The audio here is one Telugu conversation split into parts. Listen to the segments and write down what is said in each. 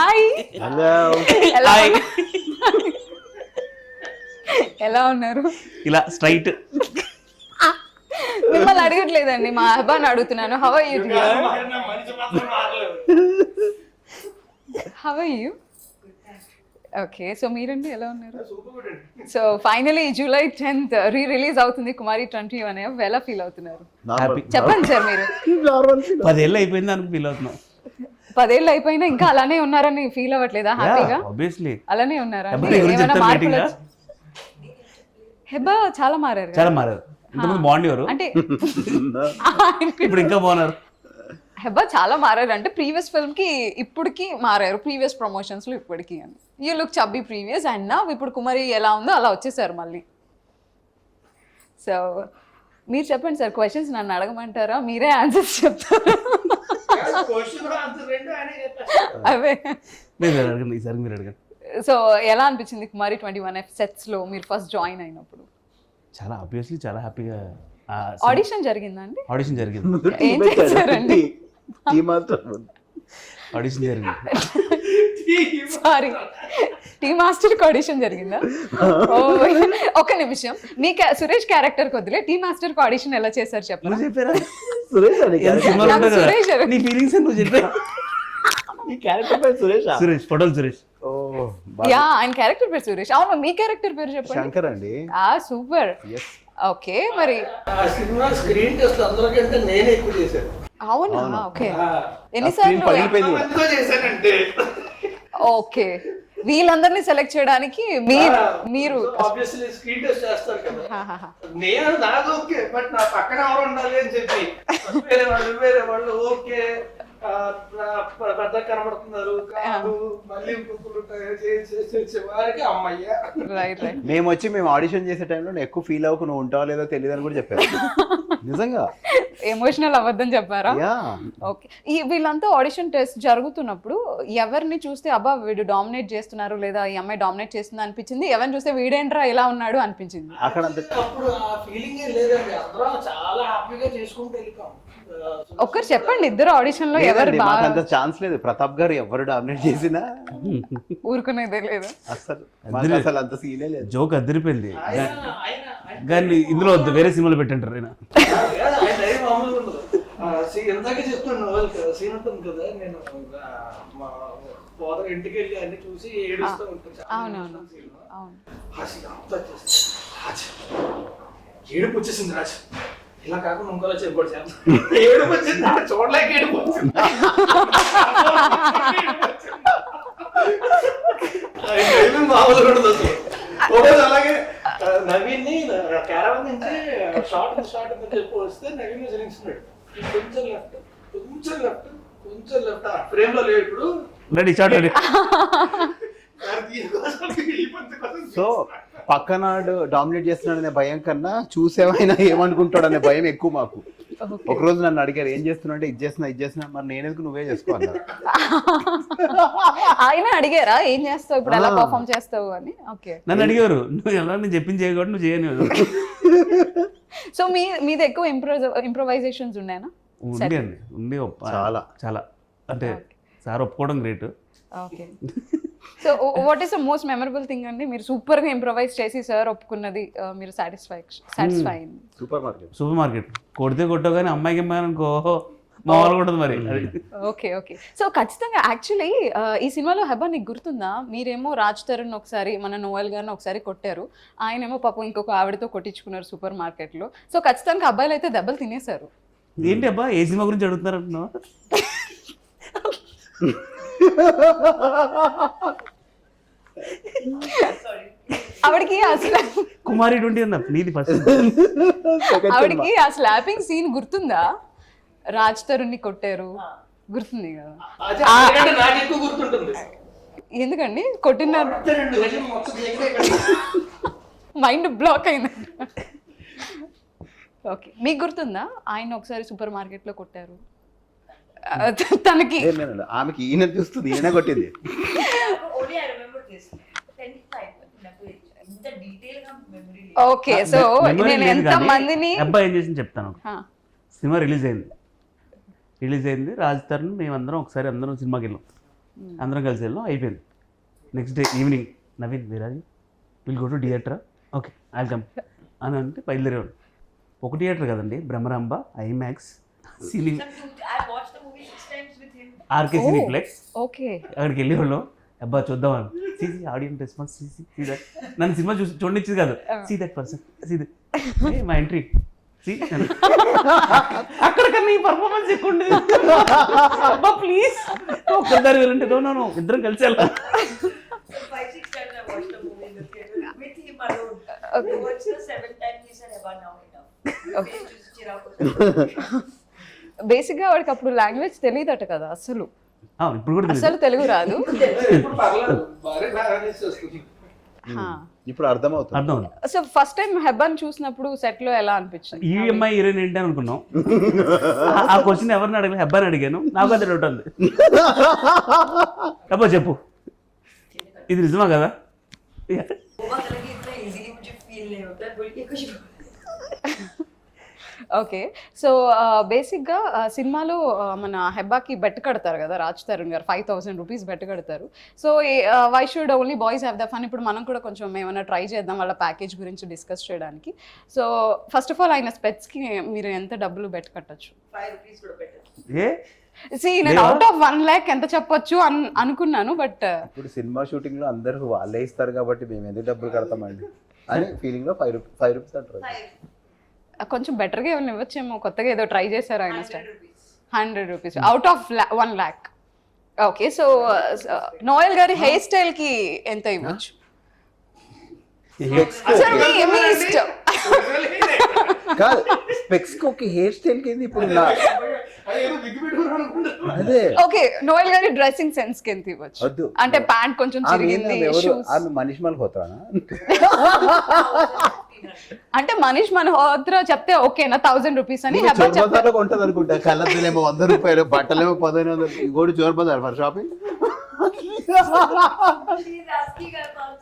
హాయ్ హలో ఎలా ఉన్నారు? ఇలా స్ట్రైట్ మిమ్మల్ని అడగట్లేదండి, మా అబ్బాయిని అడుగుతున్నాను. How are you? How are you? Okay, so మీరండి ఎలా ఉన్నారు? So finally July 10th release అవుతుంది కుమారి 21. ఎలా ఫీల్ అవుతున్నారు హ్యాపీ. చెప్పండి సార్. మీరు 10 ఏళ్ళు అయిపోయింది అని ఫీల్ అవుతున్నాం. 10 ఏళ్ళు అయిపోయినా ఇంకా అలానే ఉన్నారని ఫీల్ అవ్వట్లేదా? హ్యాపీగా ఆబ్వియస్లీ. అలానే ఉన్నారా? హెబ్బా గురించి ఏమైనా చెప్తాను మార్పులు మీటింగ్. వచ్చి- హెబ్బా చాలా మారారు చాలా కదా? మారారు. ఇంతకుముందు బాగుండేవారు, అంటే ఇప్పుడు ఇంకా బాగున్నారు. హెబ్బా చాలా మారారు అంటే ప్రీవియస్ ఫిల్మ్ కి ఇప్పటికి మారారు, ప్రీవియస్ ప్రమోషన్స్ లో ఇప్పటికి అని. You look chubby previous and నా ఇప్పుడు కుమారి ఎలా ఉందో అలా వచ్చేసారు మళ్ళీ. సో మీరు చెప్పండి సార్, క్వశ్చన్స్ నన్ను అడగమంటారా, మీరే ఆన్సర్స్ చెప్తారా? అవే. మీరు అడగండి, ఈసారి మీరు అడగండి. సో ఎలా అనిపించింది కుమారి 21 సెట్స్ లో మీరు ఫస్ట్ జాయిన్ అయినప్పుడు? చాలా ఆబ్వియస్లీ చాలా హ్యాపీగా. ఆడిషన్ జరిగిందా అండి? ఆడిషన్ జరిగింది. ఏం చేశారండి? ఆడిషన్ జరిగింది. సారీ, టీ మాస్టర్ కి ఆడిషన్ జరిగిందా? ఓ, ఒక నిమిషం. మీ సురేష్ క్యారెక్టర్ కొద్దిలే, టీ మాస్టర్ కి ఆడిషన్ ఎలా చేశారు చెప్పండి. నువ్వు చెప్పారా? సురేష్ అని ఎంత సినిమాలో నాకు ఉంటుంది కదా. సురేష్ అని. నీ ఫీలింగ్స్ నువ్వు చెప్పారా? ఈ క్యారెక్టర్ పేరు సురేష్. సురేష్, ఫోటోలు సురేష్. ఓ యా, ఆయన క్యారెక్టర్ పేరు సురేష్. అవును, మీ క్యారెక్టర్ పేరు చెప్పండి. శంకర్ అండి. సూపర్. Yes. ఓకే, మరి ఆ సినిమా స్క్రీన్ టెస్ట్ అందరికంటే నేనే ఎక్కువ చేశాను. అవునా? ఓకే, స్క్రీన్ ఎన్నిసార్లు? పగిలిపోయింది కూడా. ఎంతో చేశానంటే ఓకే, వీళ్ళందరినీ సెలెక్ట్ చేయడానికి మీరు ఆబ్వియస్లీ స్క్రీన్ టెస్ట్ చేస్తారు కదా. హాహాహా. నేను నాది ఓకే, బట్ నా పక్కన ఎవరు ఉండాలి అని చెప్పి వేరే వాళ్ళు ఓకే పెద్ద కనబడుతున్నారు కాదు, మళ్ళీ ఇంకొకరు వారికి అమ్మయ్య. Right right. మేము ఆడిషన్ చేసే టైంలో నువ్వు ఎక్కువ ఫీల్ అవ్వకు, నువ్వు ఉంటావో లేదో తెలియదు అని కూడా చెప్పారు. నిజంగా ఎమోషనల్ అవ్వద్దని చెప్పారా? యా. ఓకే, వీళ్ళంతా ఆడిషన్ టెస్ట్ జరుగుతున్నప్పుడు ఎవరిని చూస్తే అబ్బా వీడు డామినేట్ చేస్తున్నారు లేదా ఈ అమ్మాయి డామినేట్ చేస్తుంది అనిపించింది, ఎవరిని చూస్తే వీడేంట్రా ఇలా ఉన్నాడు అనిపించింది? అక్కడ అప్పుడు ఆ ఫీలింగ్ లేదండి, అందరం చాలా హ్యాపీగా చేసుకుంటూ వెళ్ళిపోయాం. ఒక్కరు చెప్పండి, ఇద్దరు ఆడిషన్ లో ఎవరు బాగా అంత ఛాన్స్ లేదు. ప్రతాప్ గారు ఎవరు డామినేట్ చేసినా ఊరుకునేదే లేదు. అసలు మాకు అసలు అంత సీనే లేదు. జోక్ అదిరిపోయింది. ఆయన కానీ ఇందులో వద్దు, వేరే సినిమాలో పెట్టంటారు ఆయన. మామూలుగా ఉండదు. ఎందాకే చెప్తున్నాను సీన్ ఉంటుంది కదా, నేను మా ఫాదర్ ఇంటికి వెళ్ళి అన్ని చూసి ఏడుస్తూ ఉంటాను. అవునవును అవును. ఏడుపు వచ్చేసింది రాజు, ఇలా కాకుండా ఇంకోలా చెప్పాడు సార్. ఏడుపు వచ్చింది, చూడలేక ఏడుపు వచ్చింది. మామూలుగా ఉండదు అసలు. ఒకరోజు అలాగే నవీన్ని క్యారవన్ నుంచి షార్ట్ అని చెప్పి వస్తే నవీన్ జరించినాడు. కొంచెం లెఫ్ట్ ఫ్రేమ్ లో లేడు ఇప్పుడు. Ready, short ready. సో పక్కన డామినేట్ చేస్తున్నాడనే భయం కన్నా చూసేవైనా ఏమనుకుంటాడు అనే భయం ఎక్కువ మాకు. ఒక రోజు నన్ను అడిగారు ఏం చేస్తున్నా అంటే ఇది చేస్తున్నా, మరి నేనెందుకు నువ్వే చేసుకో అన్నారు. ఆయన అడిగారా ఏం చేస్తావు ఇప్పుడు, ఎలా పర్ఫామ్ చేస్తావు అని? ఓకే, నన్ను అడిగారు, నువ్వు ఎలా నేను చెప్పింది చేయకూడదు, నువ్వు చేయని. సో మీది ఎక్కువ ఇంప్రొవైజేషన్స్ ఉన్నాయనా? ఉంది చాలా. చాలా అంటే సార్ ఒప్పుకోవడం great. Okay, so what is the most memorable thing అండి మీరు సూపర్ గా ఇంప్రొవైజ్ చేసి సార్ ఒప్పుకున్నది, మీరు సాటిస్ఫై సూపర్ మార్కెట్ కొడితే కొట్టవు కానీ అమ్మాయికి అమ్మాయి అనుకో మామూలుగా ఉంటుంది మరి. ఓకే ఓకే, సో ఖచ్చితంగా యాక్చువల్లీ ఈ సినిమాలో హెబ్బా నీకు గుర్తుందా, మీరేమో రాజ్ తరుణ్ ఒకసారి మన నోయల్ గారిని ఒకసారి కొట్టారు, ఆయనేమో పాపం ఇంకొక ఆవిడతో కొట్టించుకున్నారు సూపర్ మార్కెట్ లో. సో ఖచ్చితంగా అబ్బాయిలు అయితే దెబ్బలు తినేశారు. ఏంటి అబ్బా ఏ సినిమా గురించి అడుగుతున్నారు అంటున్నావు? ఆవిడకి అసలు కుమారి 20 అన్న నీది ఫస్ట్. ఆవిడకి ఆ స్లాపింగ్ సీన్ గుర్తుందా? రాజ్ తరుణ్ ని కొట్టారు, గుర్తుంది కదా? నాకు ఎక్కువ గుర్తుంటుంది. ఎందుకండి కొట్టినారు? మైండ్ బ్లాక్ అయింది. ఓకే, మీకు గుర్తుందా ఆయన ఒకసారి సూపర్ మార్కెట్ లో కొట్టారు తనకి? ఆమెకి ఈయన చూస్తుంది, ఈయన కొట్టింది. ఓకే, సో నేను ఎంత మందిని అబ్బాయి ఏం చేసింది చెప్తాను. సినిమా రిలీజ్ అయింది రాజ్ తరుణ్ మేమందరం ఒకసారి అందరం సినిమాకి వెళ్ళాం. అందరం కలిసి వెళ్ళాం, అయిపోయింది. నెక్స్ట్ డే ఈవినింగ్ నవీన్ వీరాజు will go to theatre, okay I come అని అంటే బయలుదేరేవాడు. ఒక థియేటర్ కదండి, Brahmaramba, IMAX, cine, I watched the movie 6 times with him. RK cineplex. Okay. అక్కడికి వెళ్ళేవాళ్ళం, అబ్బా చూద్దామని. See audience response, see that. నన్ను సినిమా చూడనిచ్చేది కాదు. See that person, see that మా ఎంట్రీ, సీ అక్కడికన్నా ఈ పర్ఫార్మెన్స్ ఎక్కువ ఉండేది. అబ్బా ప్లీజ్ ఒక్కసారి వెళ్ళంటే నో ఇద్దరం కలిసి వెళ్ళాం. So 5-6 times I watched the movie in the theater with him alone. Okay. I watched the 7th time. He said, "Abba, now enough." Okay. బేసిక్గా వాడికి అప్పుడు లాంగ్వేజ్ తెలియదట కదా అసలు, ఇప్పుడు కూడా అసలు తెలుగు రాదు. ఇప్పుడు పర్లేదు, బాగా మేనేజ్ చేస్తుంది. ఇప్పుడు అర్థమవుతుంది. అర్థం. సో ఫస్ట్ టైం హెబ్బాని చూసినప్పుడు సెట్ లో ఎలా అనిపించింది? ఈ అమ్మాయి హీరోయిన్ ఏంటి అని అనుకున్నాం. ఆ క్వశ్చన్ ఎవరిని అడగలేదు, హెబ్బాని అడిగాను. నాకు అది డౌట్ ఉంది. అబ్బా చెప్పు, ఇది నిజమా కదా? वो मतलब कि इतना easily मुझे feel नहीं होता है, बोल के कुछ ఓకే. సో బేసిక్గా సినిమాలో మన హెబ్బాకి బెట్ కడతారు కదా రాజ్ తరుణ్ గారు, 5,000 రూపీస్ బెట్ కడతారు. So why should only boys have the fun? ఇప్పుడు మనం కూడా కొంచెం ఏమైనా ట్రై చేద్దాం వాళ్ళ ప్యాకేజ్ గురించి డిస్కస్ చేయడానికి. సో ఫస్ట్ ఆఫ్ ఆల్ ఆయన స్పెట్స్కి మీరు ఎంత డబ్బులు బెట్ కట్టచ్చు? 5 rupees కూడా better. ఏ నేను అవుట్ ఆఫ్ 1 lakh ఎంత చెప్పొచ్చు అనుకున్నాను, బట్ ఇప్పుడు సినిమా షూటింగ్ లో అందరూ వాళ్ళే ఇస్తారు కాబట్టి మేము ఎందుకు డబ్బులు కడతామండి అని ఫీలింగ్ లో 5 రూపీస్ అంటారు. 5 కొంచెం బెటర్గా ఏమైనా ఇవ్వచ్చేమో, కొత్తగా ఏదో ట్రై చేశారు ఆయన style. 100 rupees. 100 rupees out of 1 lakh. Okay. So Noel గారి హెయిర్ స్టైల్ కి ఎంత ఇవ్వచ్చు? అసలు మీ ఇష్టం. కాదు, స్పెక్స్ కి హెయిర్ స్టైల్ కి ఇప్పుడు అదేదో విగ్గు పెట్టుకున్నాను అనుకుంటా. అదే ఓకే. నోయల్ గారి డ్రెస్సింగ్ సెన్స్ కి ఎంత ఇవ్వచ్చు? వద్దు. అంటే ప్యాంట్ కొంచెం చిరిగింది, షూస్ ఆమె మనీష్ మల్ హోతానా? అంటే మనీష్ మల్హోత్రా చెప్తే ఓకేనా 1000 రూపీస్ అని? హెబ్బా చోర్ బజార్ లో కొంటది అనుకుంటా. కళ్ళద్దులేమో 100 రూపాయలు, బట్టలేమో 1500. ఇంకోటి Chor Bazaar for shopping. She is asking about.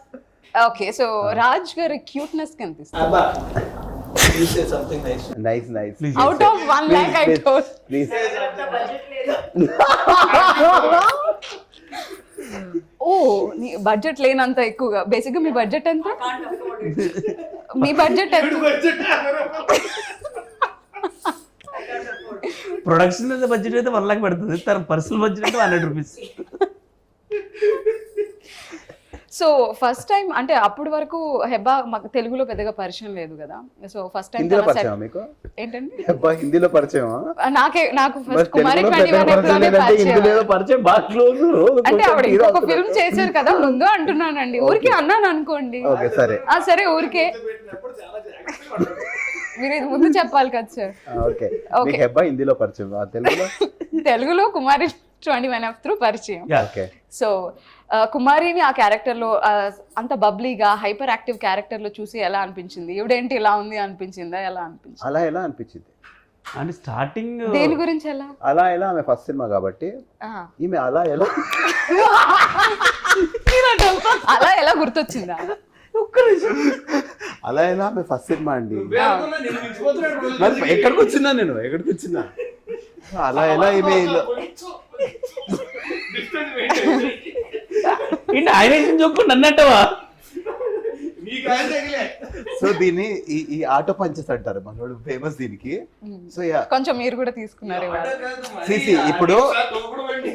Okay. So Raj గారి క్యూట్నెస్ కి ఎంత ఇస్తారు? అబ్బా, you say something nice. Nice Please. Out of 1 lakh I told. Please. అంత బడ్జెట్ లేదు. ఓ నీ బడ్జెట్ లేనంత ఎక్కువగా. బేసిక్గా మీ బడ్జెట్ ఎంత? Can't afford it. మీ బడ్జెట్ ఎంత? Budget I can't afford it. Production budget అయితే 1 lakh పడుతుంది, తన పర్సనల్ బడ్జెట్ అయితే 100 రూపీస్. సో ఫస్ట్ టైం అంటే అప్పటి వరకు హెబ్బా మాకు తెలుగులో పెద్దగా పరిచయం లేదు కదా. సో ఫస్ట్ టైం హిందీలో పరిచయం మీకు? ఏంటండి? అబ్బా, హిందీలో పరిచయం? నాకు ఫస్ట్ కుమారి 21 ఎప్పుడోనే పరిచయం. హిందీలో పరిచయం బాగా క్లోజ్. అంటే ఆవిడ ఇంకొక ఫిల్మ్ చేశారు కదా ముందు అంటున్నానండి. ఊరికే అన్నాను అనుకోండి. ఓకే సరే. సరే ఊరికే పెట్టినప్పుడు చాలా జాగ్రత్తగా ఉండాలి. మీరు ఇది ముందు చెప్పాలి కదా సార్. ఓకే. మీకు హెబ్బా హిందీలో పరిచయం, తెలుగులో కుమారి 21 త్రూ పరిచయం. ఓకే. సో కుమారిని ఆ క్యారెక్టర్లో అంత బబ్లీగా హైపర్ యాక్టివ్ క్యారెక్టర్లో చూసి ఎలా అనిపించింది? ఈవిడేంటి ఇలా ఉంది అనిపించిందా? ఎలా అనిపించింది? అలా ఎలా అనిపించింది అంటే స్టార్టింగ్ దేని గురించి ఎలా? అలా ఎలా ఆమె ఫస్ట్ సినిమా కాబట్టి ఈమె అలా ఎలా అలా ఎలా గుర్తొచ్చిందా? అలా ఎలా ఆమె ఫస్ట్ సినిమా అండి. నువ్వే అనుకున్నా, నేను మించిపోతున్నాడు. మరి ఎక్కడికి వచ్చినా నేను అలా ఎలా ఈమె Distance maintain చేయి. ఏంటి ఆయన చెప్పుకుంటు అన్నట్టవా? నీకు ఆయన తగిలే. సో దీన్ని ఈ ఆటో పంచెస్ అంటారు మనోడు ఫేమస్ దీనికి. సో కొంచెం మీరు కూడా తీసుకున్నారు ఇవాళ. సిసి ఇప్పుడు తోపుడు బండి.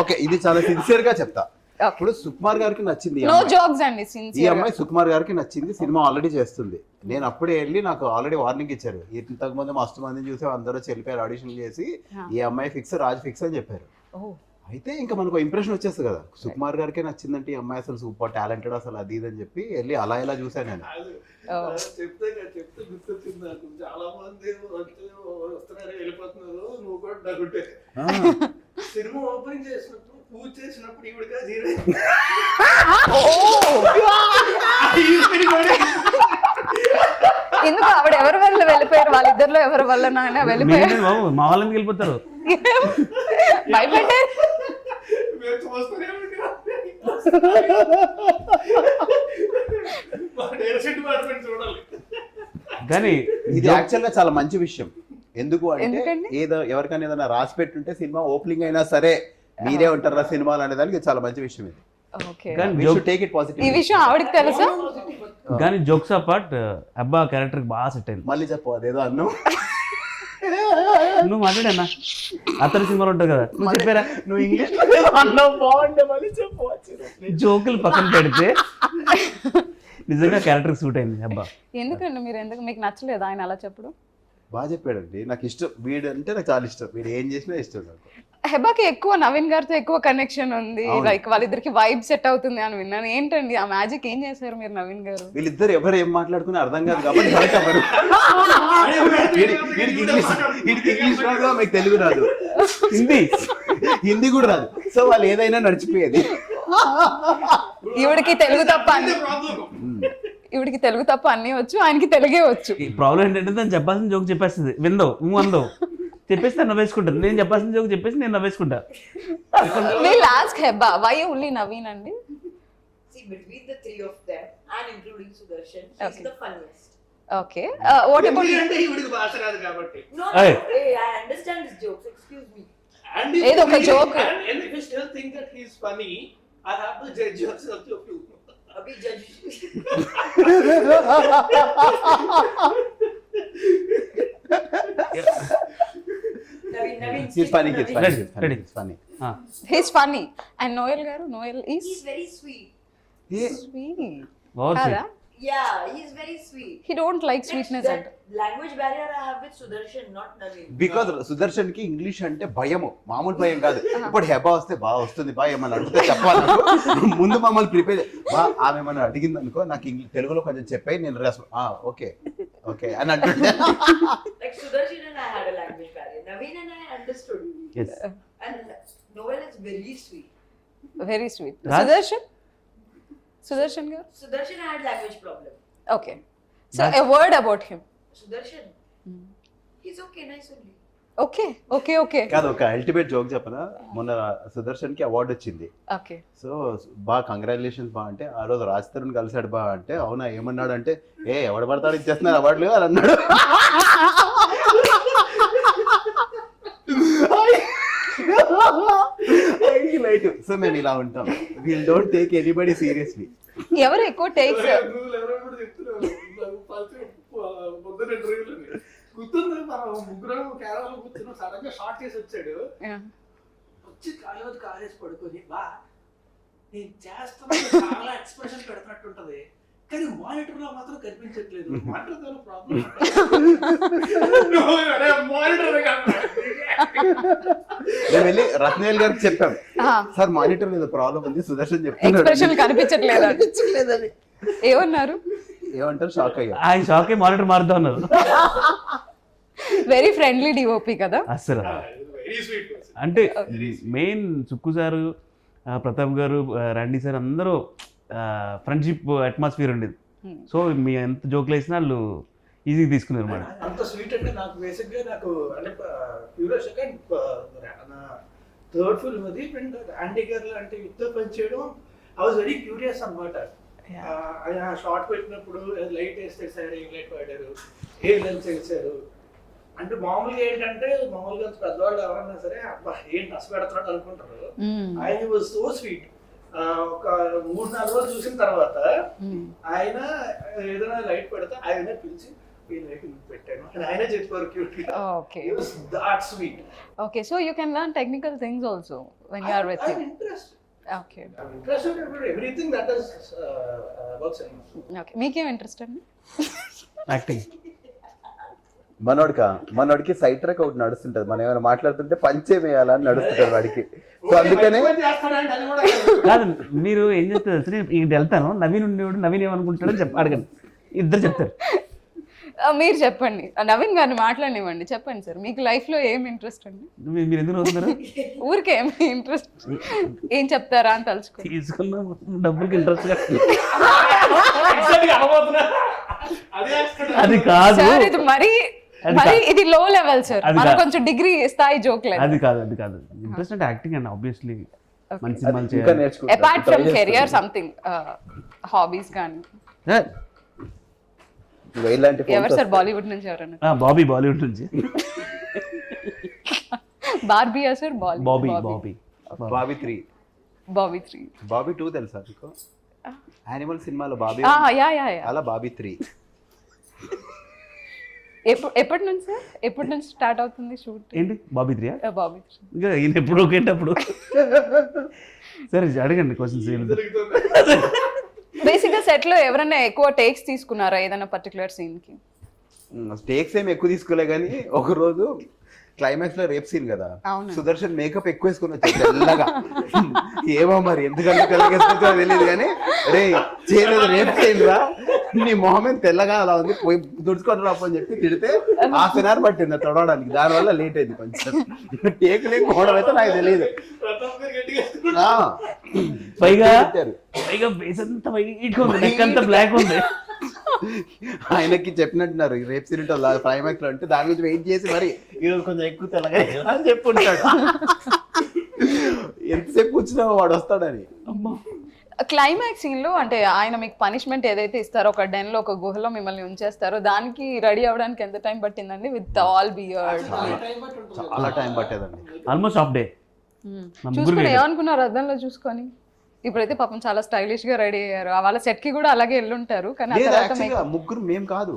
ఓకే, ఇది చాలా సిన్సియర్ గా చెప్తా. ఇప్పుడు సుకుమార్ గారికి నచ్చింది ఈ నో అమ్మాయి. జోక్స్ అండి, ఈ సిన్సియర్. అమ్మాయి సుకుమార్ గారికి నచ్చింది, సినిమా ఆల్రెడీ చేస్తుంది. నేను అప్పుడే వెళ్ళి నాకు ఆల్రెడీ వార్నింగ్ ఇచ్చారు. ఇంతకు ముందు మస్తు మందిని చూసి అందరూ చెల్లిపోయారు ఆడిషన్ చేసి, ఈ అమ్మాయి ఫిక్స్, రాజ్ ఫిక్స్ అని చెప్పారు. అయితే ఇంకా మనకు ఇంప్రెషన్ వచ్చేస్తుంది కదా, సుకుమార్ గారికే నచ్చిందంటే ఈ అమ్మాయి అసలు సూపర్ టాలెంటెడ్ అసలు అది ఇది అని చెప్పి వెళ్ళి అలా ఇలా చూసాను నేను. చెప్తే గుర్తొచ్చింది నాకు. చాలా మంది వస్తున్నారు, వెళ్ళిపోతున్నారు. నువ్వు కూడా డగుంటే సినిమా ఓపెనింగ్ చేసినప్పుడు పూజ చేసినప్పుడు ఈవిడగా ఎందుకు ఆవిడ ఎవరి వల్ల వెళ్ళిపోయారు? వాళ్ళిద్దరిలో ఎవరి వల్ల నాయన వెళ్ళిపోయారు? బాబు మా వాళ్ళని వెళ్ళిపోతారు, భయపెట్టారు. మేము చూస్తూనే డిపార్ట్మెంట్ చూడాలి. కానీ ఇది యాక్చువల్ గా చాలా మంచి విషయం. ఎందుకు అంటే ఎందుకండి? ఏదో ఎవరికైనా ఏదైనా రాసి పెట్టుంటే సినిమా ఓపెనింగ్ అయినా సరే మీరే ఉంటారా సినిమాలు అనే దానికి చాలా మంచి విషయం ఇది. ఓకే. కానీ టేక్ ఇట్ ఈ పాజిటివ్. విషయం ఆవిడకి తెలుసా? కానీ జోక్స్ అపార్ట్ అబ్బా క్యారెక్టర్ బాగా సెట్ అయింది. మళ్ళీ చెప్పు అదేదో అన్ను. నువ్వు మాట్లాడన్నా అతని సినిమాలో ఉంటుంది కదా, నువ్వు చెప్పారా? నువ్వు ఇంగ్లీష్ అన్నావు బాగుండే, మళ్ళీ చెప్పు. జోకులు పక్కన పెడితే నిజంగా క్యారెక్టర్ సూట్ అయింది అబ్బా. ఎందుకండి మీరు మీకు నచ్చలేదు ఆయన అలా చెప్పడం? బాగా చెప్పాడండి, నాకు ఇష్టం వీడు అంటే, నాకు చాలా ఇష్టం. వీడు ఏం చేసినా ఇష్టం నాకు. హెబాకి ఎక్కువ నవీన్ గారితో ఎక్కువ కనెక్షన్ ఉంది, లైక్ వాళ్ళిద్దరికి వైబ్ సెట్ అవుతుంది అని విన్నాను. ఏంటండి ఆ మ్యాజిక్ ఏం చేశారు మీరు నవీన్ గారు? వీళ్ళిద్దరు ఎవరు ఏం మాట్లాడుకుని అర్థం కాదు కాబట్టి బయట అవ్వరు. వీడికి ఇంగ్లీష్ రాదు, మీకు తెలుగు రాదు, హిందీ కూడా రాదు. సో వాళ్ళు ఏదైనా నడిచిపోయేది. ఈవిడికి తెలుగు తప్ప ఈవిడికి తెలుగు తప్ప అన్నీ వచ్చు, ఆయనకి తెలుగే వచ్చు. ఈ ప్రాబ్లం ఏంటంటే తను చెప్పాల్సిన జోక్ చెప్పేస్తుంది, విందో నువ్వు అందో చెప్పేసి తను నవ్వేసుకుంటాను, నేను చెప్పాల్సిన జోక్ చెప్పేసి నేను నవ్వేసుకుంటా. We'll ask Heba, why only Naveen అండి? See, between the three of them and including Sudarshan, she's Okay. the funniest. Okay. What about అంటే ఈవిడికి భాష రాదు కాబట్టి. No, Hey. hey, I understand his jokes. Excuse me. And if ఏదో ఒక he- joke. and if you still think that he's funny, I have to judge yourself of you. Abhi judge. Naveen, He's funny, he's funny, Ready, he's funny, ready. he's funny. he's funny? And Noel garu? Noel is He's very sweet. sweet. Over కదా? Yeah, he's very sweet. He don't like sweetness That and language barrier I have with Sudarshan, not Naveen. Because Sudarshan కి ఇంగ్లీష్ అంటే భయము, మామూలు భయం కాదు. ఇప్పుడు హెబా వస్తే బాగా వస్తుంది బా, ఏమన్నా అడిగితే చెప్పాలి. ముందు మమ్మల్ని ప్రిపేర్ బా, ఆమె ఏమన్నా అడిగింది అనుకో, నాకు తెలుగులో కొంచెం చెప్పాయి, నేను ఓకే ఓకే అని అంటుంటే. Like Sudarshan and I had a language barrier. Naveen and I understood. Yes. And Noel is very sweet. very sweet. Raj? Sudarshan garu? Sudarshan had language problem. Okay. So Raj? a word about him. Sudarshan, he's okay, nice only. Okay. కాదు, ఒక అల్టిమేట్ జోక్ చెప్పనా, మొన్న సుదర్శన్ కి అవార్డు వచ్చింది. Okay. సో బాగా కంగ్రాచులేషన్స్ బా అంటే, ఆ రోజు రాజ్ తరుణ్ కలిసాడు బా అంటే, అవునా ఏమన్నాడు అంటే, ఎవడు పడతాడు ఇచ్చేస్తున్నారు అవార్డులు అని అన్నాడు. సో మేము ఇలా ఉంటాం, we'll don't take anybody seriously. ఎవరు ఎక్కువ టేక్స్? నువ్వు ఎవరో కూడా చెప్తున్నావు. నాకు పరిచయం పొద్దున ఇంటర్వ్యూలోని. గుర్తుంది, మనం ముగ్గురం కేరళలో కూర్చున్నాం, సడన్ గా షార్ట్ చేసి వచ్చాడు. వచ్చి కాలేజ్ కాలేజ్ పడుకొని బా నేను చేస్తున్నా చాలా ఎక్స్ప్రెషన్ పెడుతున్నట్టుంటది, కానీ మానిటర్ లో మాత్రం కనిపించట్లేదు. Monitor problem. మానిటర్ మేము వెళ్ళి రత్నేల్ గారికి చెప్పాం, సార్ మానిటర్ మీద ప్రాబ్లం ఉంది, సుదర్శన్ ఎక్స్ప్రెషన్ చెప్తున్నాడు. కనిపించట్లేదు. ఏమన్నారు? ఏమంటారు, షాక్ అయ్యా. ఆయన షాకే మానిటర్ మారుతా ఉన్నారు వెరీ ఫ్రెండ్లీ డిఓపి కదా అస్సలు. Very sweet. అంటే మెయిన్ సుక్కు సారు, ప్రతాప్ గారు, రండి సార్ అందరూ ఫ్రెండ్షిప్ అట్మాస్ఫియర్ ఉండేది. సో మీ ఎంత జోకులు వేసినా వాళ్ళు ఈజీగా తీసుకున్నారు మేడం. అంత స్వీట్ అంటే నాకు బేసిక్ గా నాకు అంటే క్యూరియాసిటీ, నా థర్డ్ ఫిల్మ్ అది అండ్ యాంటీ గర్ల్ అంటే యుద్ధ పని చేయడం, ఐ వాజ్ వెరీ క్యూరియస్ అనమాట. ఆయన షార్ట్ పెట్టినప్పుడు లైట్ వేస్తే సార్ ఏం లైట్ వాడారు, ఏ లెన్స్ వేసారు అంటే, మామూలుగా ఏంటంటే మామూలుగా పెద్దవాళ్ళు ఎవరన్నా సరే అబ్బా ఏం నచ్చ పెడుతున్నాడు అనుకుంటారు. ఆయన వాజ్ సో స్వీట్. ఒక 3-4 రోజులు చూసిన తర్వాత ఆయన ఏదైనా లైట్ పెడితే ఆయన పిలిచి ఈ లైట్ పెట్టాను అని ఆయన చెప్పారు. Okay. That sweet. Okay, so you can learn technical things also when you are with him. Okay. Interested in everything that is about cinema. Okay. మీకేం ఇంట్రెస్ట్ అండి? యాక్టింగ్. మనోడికి సైడ్ ట్రాక్ ఒకటి నడుస్తుంటది, మనం ఏమైనా మాట్లాడుతుంటే పంచే వేయాలని నడుస్తుంటది వాడికి. సో అందుకనే చేస్తాడంటే అది కూడా కాదు, మీరు ఏం చేస్తారు తెలుసు, నేను ఇంటి వెళ్తాను, నవీన్ ఉండేవాడు, నవీన్ ఏమనుకుంటాడని అడగండి, ఇద్దరు చెప్తారు. మీరు చెప్పండి, నవీన్ గారిని మాట్లాడినివ్వండి. చెప్పండి సార్, మీకు లైఫ్ లో ఏం ఇంట్రెస్ట్ అండి? మీరు ఎందుకు అవుతున్నారు? ఊరికే ఏం ఇంట్రెస్ట్, ఏం చెప్తారా అని తలుచుకో. తీసుకున్న డబ్బులకి ఇంట్రెస్ట్ అది కాదు, సార్ ఇది మరి ఇది లో లెవెల్ సార్, అది మనం కాదు. కొంచెం డిగ్రీ స్థాయి జోక్ లేదు. అది కాదు ఇంట్రెస్ట్ అంటే యాక్టింగ్ అండి, ఆబ్వియస్లీ మంచి సినిమాలు ఇంకా చేయాలి. నేర్చుకుంటా. Apart from career something hobbies కానీ. ఇలాంటి ఎవరు సార్ బాలీవుడ్ నుంచి ఎవరన్నా? బాబీ బాలీవుడ్ నుంచి. బార్బియా సార్? బాబీ. బాబీ 3. బాబీ 3. బాబీ 2 తెలుసా మీకు? యానిమల్ సినిమాలో బాబీ యా యా యా. అలా బాబీ 3. ఎప్పటి నుంచి సార్? ఎప్పటి నుంచి స్టార్ట్ అవుతుంది షూట్? ఏంటి బాబీ 3? బాబీ 3. ఇంకా ఈయన ఎప్పుడు ఒకేటప్పుడు సరే అడగండి క్వశ్చన్స్. బేసిక్గా సెట్ లో ఎవరైనా ఎక్కువ టేక్స్ తీసుకున్నారా ఏదైనా పర్టికులర్ సీన్ కి? స్టేక్స్ ఏమి ఎక్కువ తీసుకోలే కానీ ఒక రోజు క్లైమాక్స్ లో రేప్ సీన్ కదా, అవును. సుదర్శన్ మేకప్ ఎక్కువ వేసుకుని వచ్చాడు తెల్లగా. ఏమో మరి ఎందుకంటే తెల్లగేసుకుంటో తెలియదు కానీ రే చేయలేదు రేప్ సీన్ రా, నీ మొహమే తెల్లగా అలా ఉంది, పోయి తుడుచుకొని రాపు అని చెప్పి తిడితే హాఫ్ అన్ అవర్ పట్టింది తొడవడానికి. దానివల్ల లేట్ అయింది కొంచెం. టేక్ లేకపోవడం అయితే నాకు తెలియదు. పైగా బేస్ అంతా వైట్ ఉంది, నెక్ అంతా బ్లాక్ ఉంది. ఆయనకి చెప్పినట్టున్నారు రేప్ సీన్ క్లైమాక్స్ లో అంటే దాని గురించి వెయిట్ చేసి మరి ఈరోజు కొంచెం ఎక్కువ తెల్లగా అని చెప్పి ఉంటాడు. ఎంతసేపు కూర్చున్నావో వాడు వస్తాడని. క్లైమాక్స్ సీన్ లో అంటే ఆయన మీకు పనిష్మెంట్ ఏదైతే ఇస్తారో ఒక డెన్ లో ఒక గుహలో మిమ్మల్ని ఉంచేస్తారో దానికి రెడీ అవ్వడానికి ఎంత టైం పట్టిందండి? విత్ ఆల్ బియర్డ్ చాలా టైం పట్టేదండి. Almost half day. చూసుకుని ఏమనుకున్నారు అద్దంలో చూసుకొని? ఇప్పుడైతే పాపం చాలా స్టైలిష్ గా రెడీ అయ్యారు. వాళ్ళ సెట్ కి కూడా అలాగే వెళ్ళుంటారు. కానీ ముగ్గురు మేం కాదు,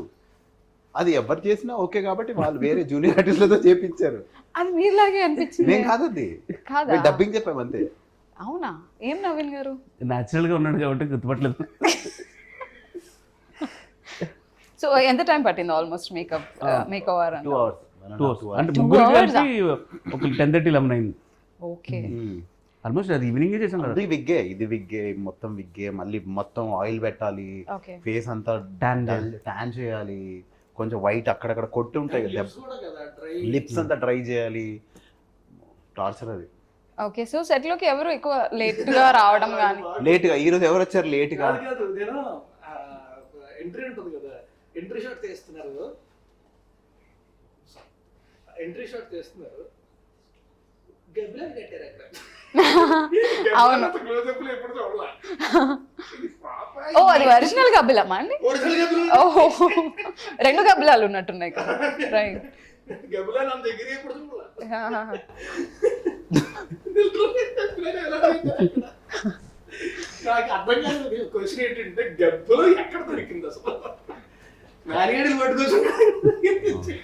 అది ఎవరు చేసినా ఓకే కాబట్టి వాళ్ళు వేరే జూనియర్ ఆర్టిస్టులతో చేపించారు. అది మీలాగే అనిపించింది. మేం కాదు, అది కాదా? డబ్బింగ్ చెప్పాము అంతే. అవునా? ఏం నవీన్ గారు న్యాచురల్ గా ఉన్నాడు కాబట్టి గుర్తుపట్టలేదు. సో ఎంత టైం పట్టింది ఆల్మోస్ట్ మేకప్ ఓవర్? 2 hours. అంటే ముగ్గురు కలిసి ఒక 10:30, 11 అయింది. ఓకే. ఆల్మోస్ట్ అది ఈవినింగ్ చేసాం కదా. ఇది విగ్గే మొత్తం విగ్గే, మళ్ళీ మొత్తం ఆయిల్ పెట్టాలి, ఓకే. ఫేస్ అంతా ట్యాన్ చేయాలి, కొంచెం వైట్ అక్కడక్కడ కొట్టి ఉంటాయి కదా, లిప్స్ అంతా డ్రై చేయాలి. టార్చర్ అది. ఓకే. సో సెట్ లోకి ఎవరు ఎక్కువ లేట్ గా రావడం కానీ? లేట్ గా ఈ రోజు ఎవరు వచ్చారు లేట్ గా? కాదు, నేను ఎంట్రీ ఉంటుంది కదా, ఎంట్రీ షాట్ తీస్తున్నారు, గబ్బిలా కట్టారు అక్కడ. అవును. ఓ అది ఒరిజినల్ గబ్బిలమ్మా అండి? ఓహో, 2 గబ్బిలాలు ఉన్నట్టున్నాయి కదా. రైట్. గబ్బిలా నా దగ్గర ఎప్పుడు చూడాలి. నాకు అర్థం కాదు క్వశ్చన్ ఏంటంటే గబ్బిలో ఎక్కడ దొరికింది అసలు? మ్యారిగేడీలు పట్టుకోవచ్చు.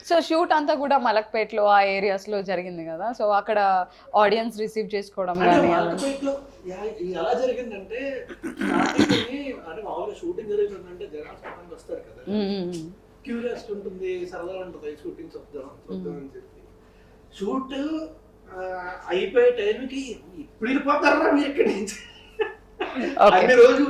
సో షూట్ అంతా కూడా మలక్పేట్లో ఆ ఏరియాస్ లో జరిగింది కదా. సో అక్కడ ఆడియన్స్ రిసీవ్ చేసుకోవడం కానీ ఎలా జరిగిందంటే అంటే మామూలుగా షూటింగ్ జరుగుతుందంటే జనాలు వస్తారు కదా, క్యూరియాసిటీ ఉంటుంది, సరదా ఉంటుంది, షూటింగ్ చూద్దాం అని చెప్పి. షూట్ అయిపోయే టైంకి ఇప్పుడు వెళ్ళిపోతారా మీరు ఇక్కడి నుంచి? అన్ని రోజు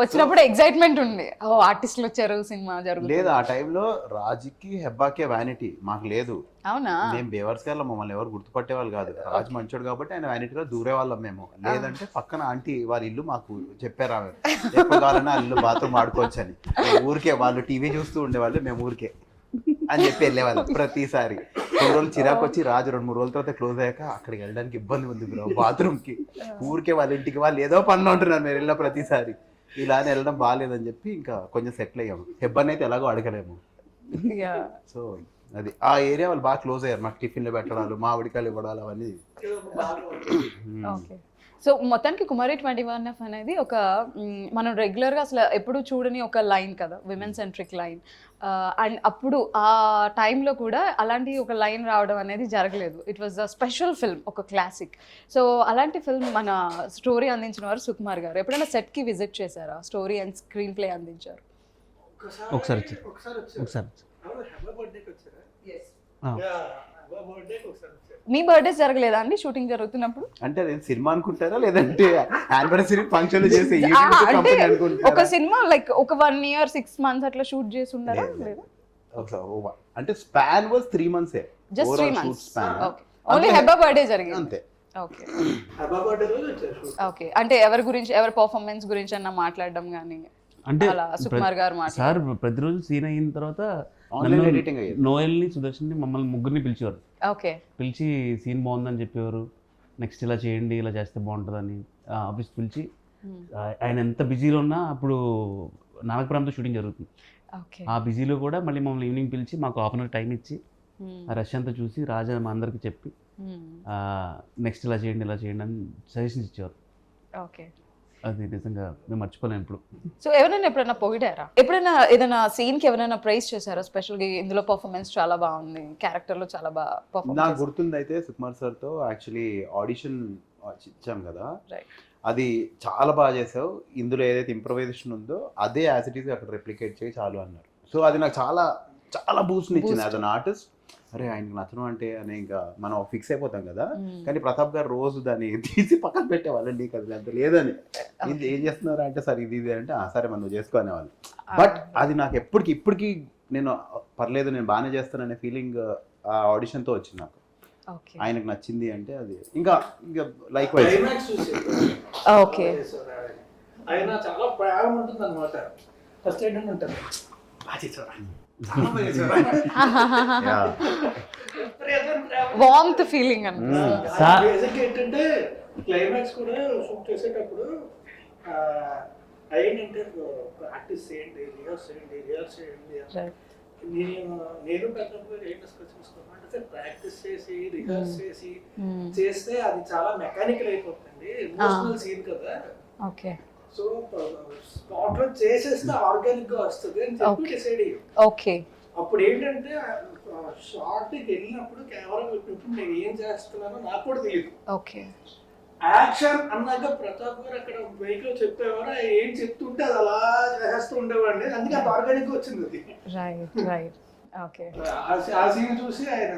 వచ్చినప్పుడు ఎక్సైట్మెంట్ ఉంది, ఓ ఆర్టిస్టులు వచ్చారు, సినిమా జరుగుతుంది. లేదు ఆ టైంలో రాజుకి హెబ్బాకే వ్యానిటీ, మాకు లేదు. అవునా? మేము బేవర్స్ గారు మమ్మల్ని ఎవరు గుర్తుపట్టే వాళ్ళు కాదు. రాజు మంచోడు కాబట్టి ఆయన వ్యానిటీలో దూరే వాళ్ళం మేము. లేదంటే పక్కన ఆంటీ వాళ్ళ ఇల్లు మాకు చెప్పారు, ఆమె ఎప్పుడు కావాలన్నా ఇల్లు బాత్రూమ్ ఆడుకోవచ్చు అని. ఊరికే వాళ్ళు టీవీ చూస్తూ ఉండేవాళ్ళు, మేము ఊరికే అని చెప్పి వెళ్ళేవాళ్ళు ప్రతిసారి. 2 రోజులు చిరాకు వచ్చి రాజు 2-3 రోజుల తర్వాత క్లోజ్ అయ్యాక అక్కడికి వెళ్ళడానికి ఇబ్బంది ఉంది బ్రో బాత్రూమ్ కి, ఊరికే వాళ్ళ ఇంటికి వాళ్ళు ఏదో పనులు ఉంటున్నారు మీరు వెళ్ళిన ప్రతిసారి. ఇలా వెళ్ళడం బాగాలేదని చెప్పి ఇంకా కొంచెం సెటిల్ అయ్యాము. హెబ్బన్ అయితే ఎలాగో అడగలేము. సో అది ఆ ఏరియా వాళ్ళు బాగా క్లోజ్ అయ్యారు. మాకు టిఫిన్లు పెట్టడాలు, మామిడికాయలు ఇవ్వడాలు అవన్నీ. ఓకే. సో మొత్తానికి కుమారి 21F అనేది ఒక మనం రెగ్యులర్గా అసలు ఎప్పుడు చూడని ఒక లైన్ కదా, విమెన్ సెంట్రిక్ లైన్. అండ్ అప్పుడు ఆ టైంలో కూడా అలాంటి ఒక లైన్ రావడం అనేది జరగలేదు. It was a special film, ఒక క్లాసిక్. సో అలాంటి ఫిల్మ్ మన స్టోరీ అందించిన వారు సుకుమార్ గారు. ఎప్పుడైనా సెట్కి విజిట్ చేశారా? స్టోరీ అండ్ స్క్రీన్ ప్లే అందించారు. ఒకసారి మీ బర్త్డేస్ జరగలేదా అండి షూటింగ్ జరుగుతున్నప్పుడు? అంటే నేను సినిమా అనుకుంటారా లేదంటే యానివర్సరీ ఫంక్షన్లు చేసే ఒక సినిమా లైక్ ఒక 1 year 6 months అట్లా షూట్ చేసి ఉన్నారా? లేదా అంటే span was 3 months. Just 3 months. Okay. Only Hebba birthday జరిగింది అంతే. ఓకే. ఓకే. అంటే ఎవరి గురించి, ఎవరి పర్ఫార్మెన్స్ గురించి అన్న మాట్లాడడం కానీ అంటే అలా సుకుమార్ గారు సార్ ప్రతిరోజు సీన్ అయిన తర్వాత నోయల్ని, సుదర్శన్ని, మమ్మల్ని ముగ్గురిని పిలిచేవారు. ఓకే. పిలిచి సీన్ బాగుందని చెప్పేవారు, నెక్స్ట్ ఇలా చేయండి, ఇలా చేస్తే బాగుంటుందని ఆఫీస్ పిలిచి. ఆయన ఎంత బిజీలో ఉన్నా అప్పుడు నాగపురంతో షూటింగ్ జరుగుతుంది. ఆ బిజీలో కూడా మళ్ళీ మమ్మల్ని ఈవినింగ్ పిలిచి మాకు 1/2 hour టైం ఇచ్చి ఆ రష్ అంతా చూసి రాజా మా అందరికి చెప్పి నెక్స్ట్ ఇలా చేయండి అని సజెషన్స్ ఇచ్చేవారు. ఓకే. అది నిజంగా మేము మర్చిపోలేము ఇప్పుడు. సో ఎవరైనా ఎప్పుడైనా పొగిడారా? ఎప్పుడైనా ఏదైనా సీన్కి ఎవరైనా ప్రైజ్ చేశారా? స్పెషల్గా ఇందులో పర్ఫార్మెన్స్ చాలా బాగుంది, క్యారెక్టర్లో చాలా బాగా నాకు పర్ఫార్మెన్స్. గుర్తుంది అయితే సుకుమార్ సార్తో యాక్చువల్లీ ఆడిషన్ ఇచ్చాం కదా, రైట్. అది చాలా బాగా చేసావు, ఇందులో ఏదైతే ఇంప్రవైజేషన్ ఉందో అదే యాజ్ ఇట్ ఈస్ అక్కడ రెప్లికేట్ చేయి చాలు అన్నారు. సో అది నాకు చాలా చాలా బూస్ట్ని ఇచ్చింది యాజ్ అన్ ఆర్టిస్ట్. అరే ఆయనకు నచ్చడం అంటే అని ఇంకా మనం ఫిక్స్ అయిపోతాం కదా, కానీ ప్రతాప్ గారు రోజు దాన్ని తీసి పక్కన పెట్టేవాళ్ళు, నీకు అది అంత లేదని, ఏం చేస్తున్నారు అంటే సరే ఇది అంటే సరే మనం చేసుకో అనేవాళ్ళు. బట్ అది నాకు ఇప్పటికి నేను పర్లేదు నేను బాగానే చేస్తాననే ఫీలింగ్ ఆ ఆడిషన్తో వచ్చింది నాకు. ఓకే. ఆయనకు నచ్చింది అంటే అది ఇంకా లైక్ వైజ్. క్లైమాక్స్ చూసి ఓకే. ఆయన చాలా ప్రయాగం ఉంటుంది అనమాట. ఫస్ట్ ఏంటంటే ఉంటారు వార్మ్త్ ఫీలింగ్ అన్న. బేసిక్ ఏంటంటే క్లైమాక్స్ కూడా షూట్ చేసేటప్పుడు ఏంటంటే ప్రాక్టీస్ చేయండి, రిహర్స్ చేయండి. నేను పెద్దప్పుడు ఏం డిస్కస్ చేసుకున్నాను అంటే ప్రాక్టీస్ చేసి రిహర్స్ చేసి చేస్తే అది చాలా మెకానికల్ అయిపోతుంది, ఎమోషనల్ సీన్ కదా. ఓకే. సో స్పాట్ లో చేసేస్తే ఆర్గానిక్ గా వస్తుంది అని చెప్పి డిసైడ్ అయ్యాం. ఓకే. అప్పుడు ఏంటంటే షార్ట్ కి వెళ్ళినప్పుడు కెమెరా పెట్టినప్పుడు నేను ఏం చేస్తున్నానో నాకు కూడా తెలియదు. ఓకే. యాక్షన్ అన్నాక ప్రతాప్ గారు అక్కడ బైక్ లో చెప్పేవారు, ఏం చెప్తుంటే అది అలా చేస్తూ ఉండేవాడిని, అందుకే అది ఆర్గానిక్ గా వచ్చింది అది. రైట్. ఓకే. ఆ సీన్ చూసి ఆయన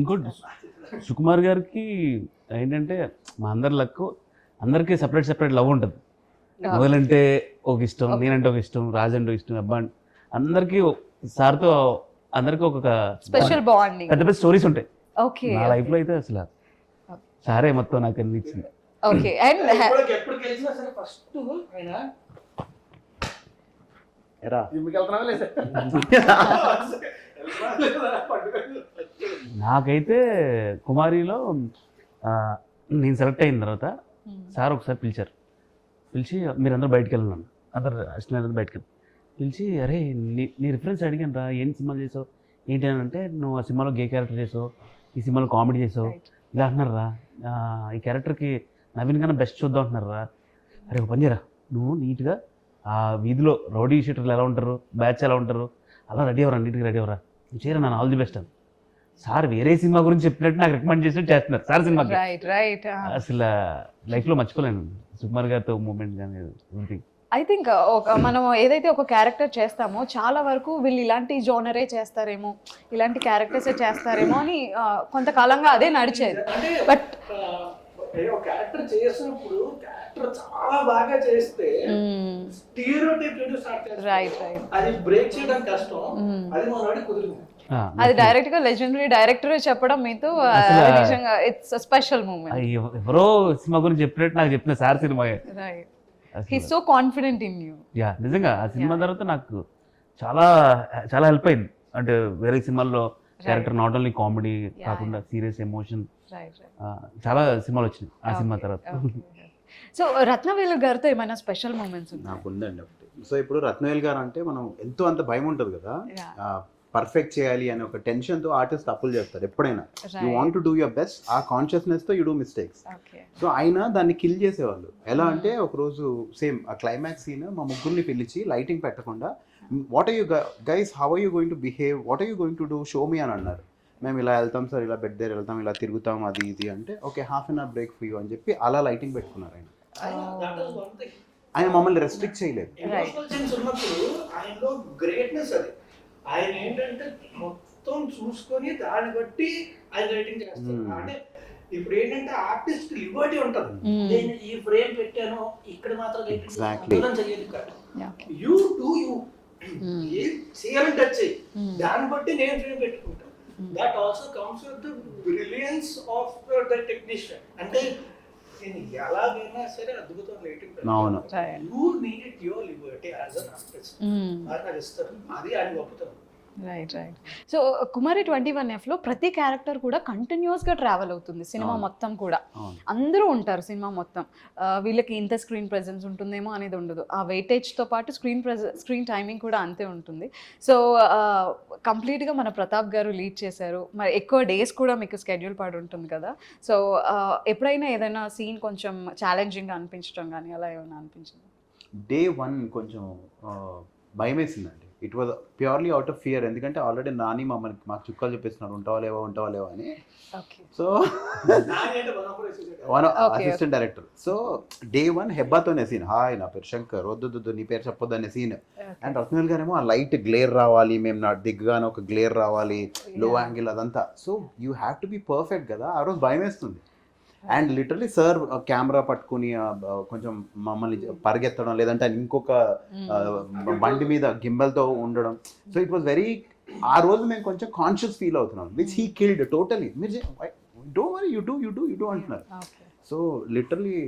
ఇంకోటి సుకుమార్ గారికి ఏంటంటే మా అందరి లక్, అందరికీ సెపరేట్ లవ్ ఉంటుంది. మొదలంటే ఒక ఇష్టం, నేనంటే ఒక ఇష్టం, రాజ్ అంటే ఒక ఇష్టం, అబ్బా అందరికీ సార్తో అందరికీ ఒక స్పెషల్ బాండింగ్, పెద్ద పెద్ద స్టోరీస్ ఉంటాయి. ఓకే. నా లైఫ్లో అయితే అసలు సారే మొత్తం నాకు అనిపించింది. ఓకే. అండ్ ఎప్పుడు గెలిచినా సరే ఫస్ట్ ఆయన ఎరా నాకైతే కుమారిలో నేను సెలెక్ట్ అయిన తర్వాత సార్ ఒకసారి పిలిచి మీరందరూ బయటకు వెళ్ళినాను, అందరు అసిస్టెంట్ బయటకు వెళ్ళి పిలిచి, అరే నీ రిఫరెన్స్ అడిగాను రా, ఏం సినిమాలు చేసావు ఏంటి అని అంటే, నువ్వు ఆ సినిమాలో గే క్యారెక్టర్ చేసావు, ఈ సినిమాలో కామెడీ చేసావు, ఇలా అంటున్నారా, ఈ క్యారెక్టర్కి నవీన్ కన్నా బెస్ట్ చూద్దాం అంటున్నారా. అరే ఒక పని చేయరా, నువ్వు నీట్గా ఆ వీధిలో రౌడీ షీటర్లు ఎలా ఉంటారు, బ్యాచ్ ఎలా ఉంటారు, అలా రెడీ అవ్వరా, నీట్గా రెడీ అవ్వరా, నువ్వు చేయరా, నేను ఆల్ ది బెస్ట్ అని. సార్ వేరే సినిమా గురించి చెప్పినట్టు నాకు రికమెండ్ చేసినట్టు చేస్తున్నారు సార్ సినిమాకి. రైట్. అసలు లైఫ్లో మర్చిపోలేను సుకుమార్ గారితో మూమెంట్ కానీ ఎవ్రీథింగ్. ఐ థింక్ మనం ఏదైతే ఒక క్యారెక్టర్ చేస్తామో చాలా వరకు వీళ్ళు ఇలాంటి జోనరే చేస్తారేమో, ఇలాంటి క్యారెక్టర్సే చేస్తారేమో అని కొంతకాలంగా అదే నడిచేది. బట్ క్యారెక్టర్ చేసినప్పుడు క్యారెక్టర్ చాలా బాగా చేస్తే స్టీరియోటైప్ స్టార్ట్ చేస్తారు. రైట్. అది బ్రేక్ చేయడం కష్టం, అది మన కుదిరింది. అది డైరెక్ట్ గా లెజెండరీ డైరెక్టర్ చెప్పడం మీతో నిజంగా ఇట్స్ స్పెషల్ మూమెంట్. ఎవరో సినిమా గురించి చెప్పినట్టు నాకు చెప్పిన sir cinema. Right. He's so confident in you. Yeah నిజంగా ఆ సినిమా తర్వాత నాకు చాలా చాలా హెల్ప్ అయింది. అంటే వేరే సినిమాల్లో క్యారెక్టర్ నాట్ ఓన్లీ కామెడీ కాకుండా సీరియస్ ఎమోషన్ చాలా సినిమాలు వచ్చినాయి ఆ సినిమా తర్వాత. సో రత్నవేలు గారితో ఏమైనా స్పెషల్ మూమెంట్స్ ఉన్నాయి? నాకు ఉందండి ఒకటి. సో ఇప్పుడు రత్నవేల్ గారు అంటే మనం ఎంతో అంత భయం ఉంటుంది కదా, పర్ఫెక్ట్ చేయాలి అనే ఒక టెన్షన్తో ఆర్టిస్ట్ తప్పులు చేస్తారు ఎప్పుడైనా. You want to do your best, ఆ కాన్షియస్నెస్తో యూ డూ మిస్టేక్స్. సో ఆయన దాన్ని కిల్ చేసేవాళ్ళు. ఎలా అంటే ఒకరోజు సేమ్ ఆ క్లైమాక్స్ సీన్ మా ముగ్గురిని పిలిచి లైటింగ్ పెట్టకుండా, what are you guys, how are you going to behave, what are you going to do, show me అని అన్నారు. మేము ఇలా వెళ్తాం సార్, ఇలా బెడ్ దగ్గర వెళ్తాం, ఇలా తిరుగుతాం, అది ఇది అంటే okay half an hour break for you అని చెప్పి అలా లైటింగ్ పెట్టుకున్నారు ఆయన. ఆయన మమ్మల్ని రెస్ట్రిక్ట్ చేయలేదు. ఎమోషనల్ సీన్స్ ఉన్నప్పుడు ఆయనలో గ్రేట్నెస్ అది. ఆయన ఏంటంటే మొత్తం చూసుకొని దాన్ని బట్టి ఆయన రైటింగ్ చేస్తారు. అంటే ఇప్పుడు ఏంటంటే ఆర్టిస్ట్ లిబర్టీ ఉంటుంది. నేను ఈ ఫ్రేమ్ పెట్టాను, ఇక్కడ మాత్రం చెయ్యదు కాదు, యూ డూ యూ, ఏం చేయాలని టచ్ చేయి, దాన్ని బట్టి నేను ఫ్రేమ్ పెట్టుకుంటాను. That also comes with the brilliance of the technician. అంటే నేను ఎలాగైనా సరే అద్భుతం writing, you need your Liberty as an artist. అది ఇస్తారు, అది ఆయన గొప్పతనం. Right right. సో కుమారి 21Fలో ప్రతి క్యారెక్టర్ కూడా కంటిన్యూస్గా ట్రావెల్ అవుతుంది సినిమా మొత్తం కూడా. అవును. అందరూ ఉంటారు సినిమా మొత్తం. వీళ్ళకి ఇంత స్క్రీన్ ప్రెజెన్స్ ఉంటుందేమో అనేది ఉండదు. ఆ వెయిటేజ్తో పాటు స్క్రీన్ టైమింగ్ కూడా అంతే ఉంటుంది. సో కంప్లీట్గా మన ప్రతాప్ గారు లీడ్ చేశారు. మరి ఎక్కువ డేస్ కూడా మీకు స్కెడ్యూల్ పడి ఉంటుంది కదా. సో ఎప్పుడైనా ఏదైనా సీన్ కొంచెం ఛాలెంజింగ్గా అనిపించడం కానీ అలా ఏమైనా అనిపించింది? డే 1 కొంచెం భయం వేసిందండి. It was purely out of fear. ఎందుకంటే ఆల్రెడీ నాని మాకు చుక్కలు చెప్పేస్తున్నారు ఉంటావా లేవా అని. ఓకే. సో నాని అంటే one of our associate. One Okay, assistant director. So day 1 హెబ్బాతోనే సీన్. హాయ్ నా పేరు శంకర్, వద్దు నీ పేరు చెప్పొద్దు అనే సీన్. అండ్ రత్నవేల్ గారేమో ఆ లైట్ గ్లేర్ రావాలి, మేము నా దిగ్గానే ఒక గ్లేర్ రావాలి, లో యాంగిల్ అదంతా. So you have to be perfect కదా. ఆ రోజు భయం వేస్తుంది. అండ్ లిటరలీ సార్ కెమెరా పట్టుకుని కొంచెం మమ్మల్ని పరిగెత్తడం, లేదంటే ఇంకొక బండి మీద గింబల్తో ఉండడం. సో ఇట్ వాజ్ వెరీ, ఆ రోజు మేము కొంచెం కాన్షియస్ ఫీల్ అవుతున్నాం, విచ్ హీ కిల్డ్ టోటలీ. మీరు డోంట్ వరీ, యూ డూ అంటున్నారు. సో లిటరలీ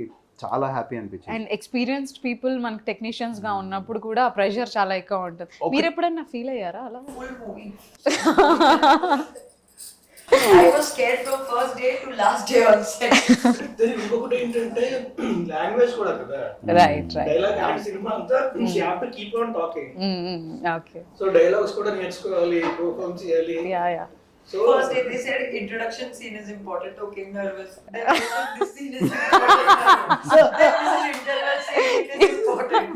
చాలా హ్యాపీ అనిపించింది. అండ్ ఎక్స్పీరియన్స్డ్ పీపుల్ మనకి టెక్నీషియన్స్ గా ఉన్నప్పుడు కూడా ప్రెషర్ చాలా ఎక్కువ ఉంటుంది. మీరు ఎప్పుడైనా ఫీల్ అయ్యారా అలా? Full movie. I was scared from first day to last day on set. then ఇంకొకటి ఏంటంటే లాంగ్వేజ్ కూడా కదా. Right right. డైలాగ్ అంటే సినిమా అంతా you have to keep on talking. Okay. So dialogues కూడా నేర్చుకోవాలి, పర్ఫార్మ్ చేయాలి. Yeah. So First day they said introduction scene is important. Okay, nervous. Then they said this scene is important. Then this is interval scene, it is important.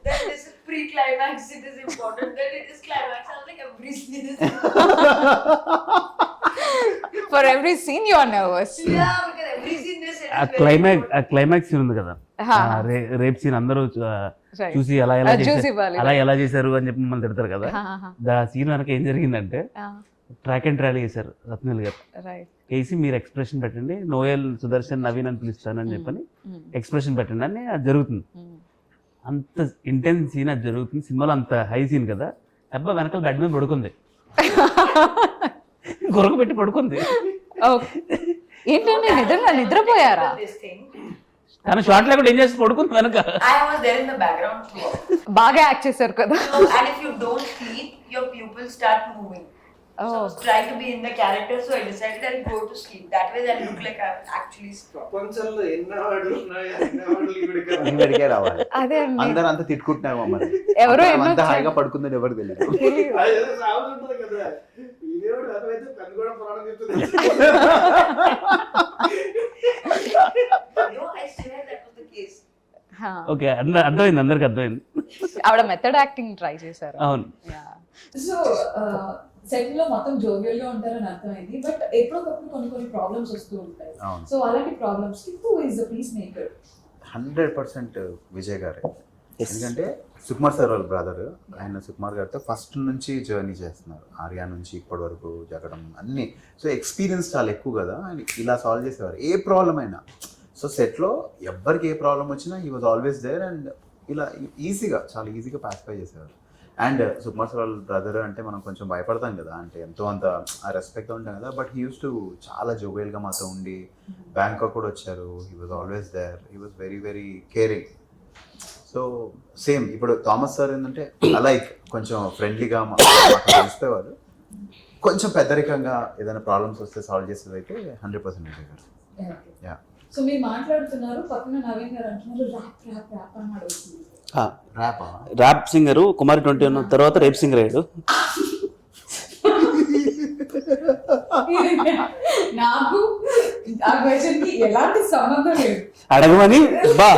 Then this is pre-climax, it is important. Then it is climax. I was like, every scene is important. For every scene you are nervous. Yeah, because every scene they said ఆ is very important. Climax scene ఉంది కదా, రేప్ సీన్. అందరూ చూసి అలా ఎలా చేశారు అని చెప్పి మమ్మల్ని తిడతారు కదా. దా సీన్ వెనక ఏం జరిగిందంటే ట్రాక్ అండ్ ట్రాలీ చేశారు రత్నవేల్ గారు. వేసి మీరు ఎక్స్ప్రెషన్ పెట్టండి, నోయల్ సుదర్శన్ నవీన్ అని పిలుస్తానని చెప్పని ఎక్స్ప్రెషన్ పెట్టండి అని అది జరుగుతుంది. అంత ఇంటెన్స్ సీన్ అది జరుగుతుంది సినిమాలో, అంత హై సీన్ కదా. అబ్బా వెనకాల బెడ్ మీద పడుకుంది, గొరక పెట్టి పడుకుంది. ఏంటంటే నిద్రపోయారా? This thing. కానీ షార్ట్ లేకుండా ఏం చేసి పడుకుంది వెనక. I was there in the background too. బాగా యాక్ట్ చేశారు కదా. So, and if you don't sleep, your pupils start moving. So I was trying to be in the character, so I decided I'll go to sleep. That way I'll look like I'm actually sleeping. ప్రపంచంలో ఎన్ని అవార్డులు ఉన్నాయో అన్ని అవార్డులు ఇక్కడికే రావాలి. అదే అండి. అందరూ అంతా తిట్టుకుంటున్నారు మమ్మల్ని. ఎవరో అంత హాయిగా పడుకుందని ఎవరు తెలియదు. అదేదో సాగు ఉంటుంది కదా. ఇదేవాడు అదైతే పెద్ద కూడా పురాణం చెప్తుంది. No, I swear that was the case. Okay, అర్థమైంది, అందరికి అర్థమైంది. ఆవిడ మెథడ్ యాక్టింగ్ ట్రై చేశారు. అవును. సో సెట్ లో మొత్తం జోవియల్ గా ఉంటారని అర్థమైంది, బట్ ఎప్పుడొకప్పుడు కొన్ని ప్రాబ్లమ్స్ వస్తూ ఉంటాయి. అవును. సో అలాంటి ప్రాబ్లమ్స్ కి who is the piece maker? 100% Vijay గారే. ఎందుకంటే సుకుమార్ సార్ వాళ్ళ బ్రదర్. ఆయన సుకుమార్ గారితో ఫస్ట్ నుంచి జర్నీ చేస్తున్నారు, ఆర్యా నుంచి ఇప్పటి వరకు జరగడం అన్నీ. సో ఎక్స్పీరియన్స్ చాలా ఎక్కువ కదా. ఆయన ఇలా సాల్వ్ చేసేవారు ఏ ప్రాబ్లం అయినా. సో సెట్లో ఎవ్వరికి ఏ ప్రాబ్లం వచ్చినా he was always there. And ఇలా చాలా ఈజీగా పాసిఫై చేసేవారు. అండ్ సుకుమార్ సార్ వాళ్ళ బ్రదర్ అంటే మనం కొంచెం భయపడతాం కదా, అంటే ఎంతో అంత ఆ రెస్పెక్ట్ ఉంటాం కదా. బట్ హీ యూస్ టు చాలా జోవియల్గా మాతో ఉండి, బ్యాంకాక్ కూడా వచ్చారు. He was always there. He was very very caring. So same ఇప్పుడు థామస్ సార్ ఏంటంటే లైక్ కొంచెం ఫ్రెండ్లీగా కలిసిపోయేవారు. కొంచెం పెద్దరికంగా ఏదైనా ప్రాబ్లమ్స్ వస్తే సాల్వ్ చేసేది అయితే 100% విజయ్ గారు. యా. సో మీరు మాట్లాడుతున్నారు, పక్కన నవీన్ గారు అంటున్నారు ర్యాప్ ర్యాప్ ర్యాప్ అని అడుగుతుంది. ర్యాపా? ర్యాప్ సింగర్ కుమారి 21 తర్వాత రేప్ సింగర్ అయ్యాడు. నాకు ఆ క్వశ్చన్ కి ఎలాంటి సంబంధం లేదు. అడగమని బా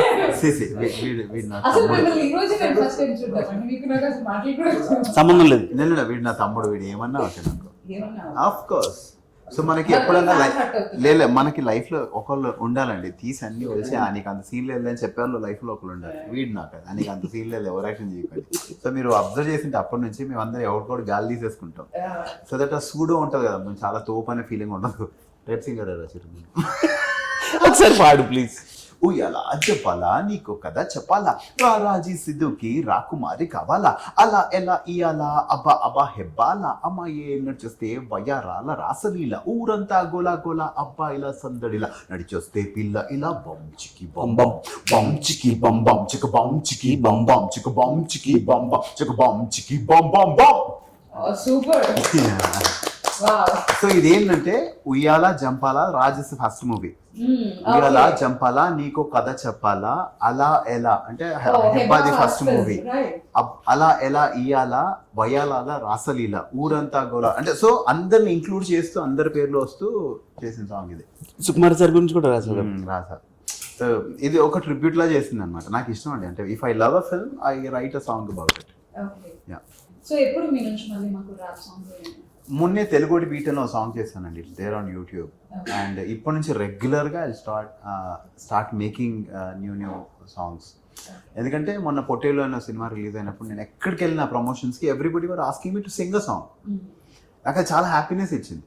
అసలు మిమ్మల్ని ఈ రోజు నేను ఫస్ట్ టైం చూద్దామండి. మీకు నాకు అసలు మాటలు కూడా సంబంధం లేదు. నేను వీడు నా తమ్ముడు, వీడు ఏమన్నా ఓకే నాకు. ఏమన్నా ఆఫ్ కోర్స్. సో మనకి ఎప్పుడన్నా లేదు, మనకి లైఫ్ లో ఒకళ్ళు ఉండాలండి. తీసి అన్ని వచ్చి నీకు అంత సీన్ లేదు అని చెప్పేవాళ్ళు లైఫ్ లో ఒకళ్ళు ఉండాలి. వీడు నాకు నీకు అంత సీన్ లేదు, ఎవరు యాక్షన్ చేయకండి. సో మీరు అబ్జర్వ్ చేసింటే అప్పటి నుంచి మేము అందరం ఎవరికోటి గాలి తీసేసుకుంటాం. సో దట్ ఆ సూడో ఉంటుంది కదా, మేము చాలా తోపు అనే ఫీలింగ్ ఉండదు. రేప్ సింగర్ ఒకసారి పాడు ప్లీజ్. ఉయ్యాలా చెప్పాలా, నీకు కదా చెప్పాలా, రారాజీ సిద్ధుకి రాకుమారి కావాలా, అలా ఎలా ఇయాలా, అబ్బా అబ్బా హెబ్బాలా, అమ్మాయి నడిచొస్తే వయ్యారాల రాసలీల, ఊరంతా గోలా గోలా అబ్బాయిల సందడిలా, నడిచొస్తే పిల్ల ఇలా బంచికి బంబం బంచికి బంబం చిక బంచికి బంబం చిక బంచికి బంబం చిక బంచికి బంబం బం. సూపర్. వావ్. సో ఇదేంటంటే ఉయ్యాల జంపాల రాజస్ ఫస్ట్ మూవీ. ఉయ్యాల జంపాల నీకు కథ చెప్పాలా అలా ఎలా అంటే హెబ్బాది ఫస్ట్ మూవీ. అలా ఎలా ఇయాల వయాల రాసలీల ఊరంతా గోల అంటే సో అందరిని ఇంక్లూడ్ చేస్తూ అందరి పేర్లు వస్తూ చేసిన సాంగ్ ఇది. సుకుమార్ సార్ గురించి కూడా రాశారు. రాసా. సో ఇది ఒక ట్రిబ్యూట్ లా చేసింది అనమాట. నాకు ఇష్టం అండి. అంటే if I love a film I write a song about it. So ఎప్పుడు మీ నుంచి మళ్ళీ మాకు ర్యాప్ సాంగ్? మొన్నే తెలుగుడి బీట్ అని ఒక సాంగ్ చేశానండి. It's there on YouTube. And ఇప్పటి నుంచి రెగ్యులర్గా I start making new songs. ఎందుకంటే మొన్న పొట్టేలో అనే సినిమా రిలీజ్ అయినప్పుడు నేను ఎక్కడికి వెళ్ళిన ప్రమోషన్స్కి everybody were asking me to sing a song. నాకు అది చాలా హ్యాపీనెస్ ఇచ్చింది.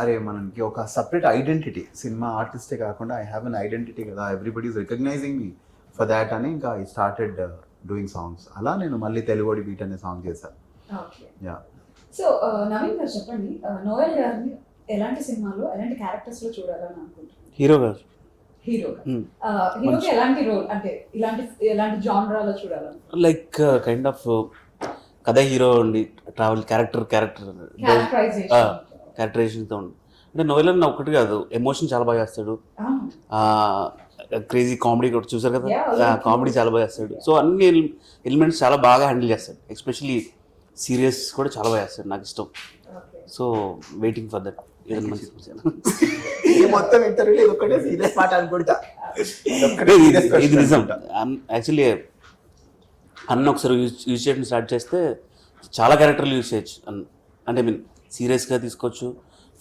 అరే మనకి ఒక సపరేట్ ఐడెంటిటీ, సినిమా ఆర్టిస్టే కాకుండా ఐ హ్యావ్ అన్ ఐడెంటిటీ కదా, everybody is recognising me for that అని ఇంకా ఐ స్టార్టెడ్ డూయింగ్ సాంగ్స్. అలా నేను మళ్ళీ తెలుగుడి బీట్ అనే సాంగ్ చేశాను. యా. సో నవీన్ గారు చెప్పండి, నోయల్ గారిని ఎలాంటి సినిమాలో ఎలాంటి క్యారెక్టర్స్ లో చూడాలని అనుకుంటున్నారు? హీరో గారు. హీరోగా ఎలాంటి రోల్ అంటే ఎలాంటి జానరాలో చూడాలని? లైక్ కైండ్ ఆఫ్ కథ హీరో ఉండి ట్రావెల్ క్యారెక్టరైజేషన్తో ఉండి అంటే నోవెల్ ఒకటి కాదు, ఎమోషన్ చాలా బాగా చేస్తాడు. క్రేజీ కామెడీ కూడా చూసారు కదా, కామెడీ చాలా బాగా చేస్తాడు. సో అన్ని ఎలిమెంట్స్ చాలా బాగా హ్యాండిల్ చేస్తాడు. ఎస్పెషలీ సీరియస్ కూడా చాలా బాగా చేస్తాడు, నాకు ఇష్టం. So waiting for that. మొత్తం ఇంటర్వ్యూ ఒకటే సీరియస్ పాట అనుకుంటా. ఇది నిజం. యాక్చువల్లీ అన్న ఒకసారి యూజ్ చేయడం స్టార్ట్ చేస్తే చాలా క్యారెక్టర్లు యూజ్ చేయొచ్చు. అంటే ఐ మీన్ సీరియస్గా తీసుకోవచ్చు,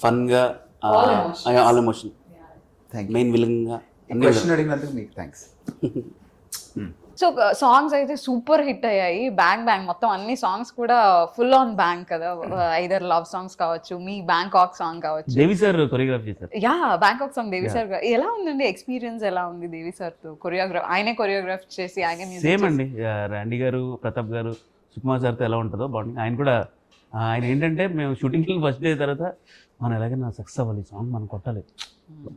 ఫన్గా, ఆల్ ఎమోషన్, మెయిన్ విలన్గా. క్వశ్చన్ అడిగినందుకు మీకు థ్యాంక్స్. సో సాంగ్స్ అయితే సూపర్ హిట్ అయ్యాయి. బ్యాంగ్ బ్యాంగ్ మొత్తం అన్ని సాంగ్స్ కూడా ఫుల్ ఆన్ బ్యాంగ్ కదా. ఐదర్ లవ్ సాంగ్స్ కావచ్చు, మీ బ్యాంకాక్ సాంగ్ కావచ్చు. దేవి సార్ కొరియోగ్రాఫ్ చేశారు. యా, బ్యాంకాక్ సాంగ్ దేవి సార్. ఎలా ఉందండి ఎక్స్పీరియన్స్? ఎలా ఉంది దేవి సార్ తో కొరియోగ్రాఫ్? ఆయనే కొరియోగ్రాఫ్ చేసి ఆయనే మ్యూజిక్. సేమ్ అండి, రాండీ గారు, ప్రతాప్ గారు, సుకుమార్ సార్తో ఎలా ఉంటుందో బాగుంది. ఆయన కూడా ఆయన ఏంటంటే మేము షూటింగ్కి ఫస్ట్ డే తర్వాత మనం ఎలాగైనా సక్సెస్ అవ్వాలి, సాంగ్ మనం కొట్టాలి,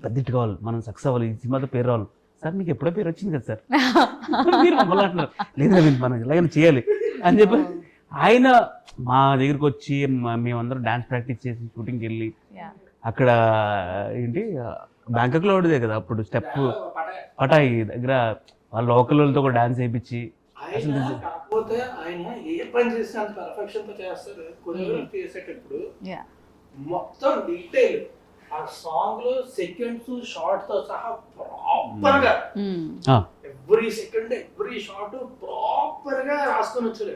పెద్ద హిట్ కావాలి, మనం సక్సెస్ అవ్వాలి, ఈ సినిమాతో పేరు రావాలి. సార్ మీకు ఎప్పుడో పేరు వచ్చింది కదా సార్, మీరు మమ్మల్ని అంటున్నారు. లేదు మనం ఎలాగైనా చేయాలి అని చెప్పి ఆయన మా దగ్గరికి వచ్చి మేమందరం డాన్స్ ప్రాక్టీస్ చేసి షూటింగ్కి వెళ్ళి అక్కడ ఏంటి బ్యాంకాక్లో ఉండేదే కదా అప్పుడు స్టెప్ పటాయి దగ్గర వాళ్ళ లోకల్ వాళ్ళతో కూడా డాన్స్ వేయించి. కాకపోతే ఆయన ఏ పని చేసినా అంత పర్ఫెక్షన్ తో చేస్తారు. కొరియోగ్రఫీ చేసేటప్పుడు మొత్తం డీటెయిల్ ఆ సాంగ్ లో సెకండ్స్ షార్ట్ తో సహా ప్రాపర్ గా every second every shot proper గా రాసుకొని వచ్చారు.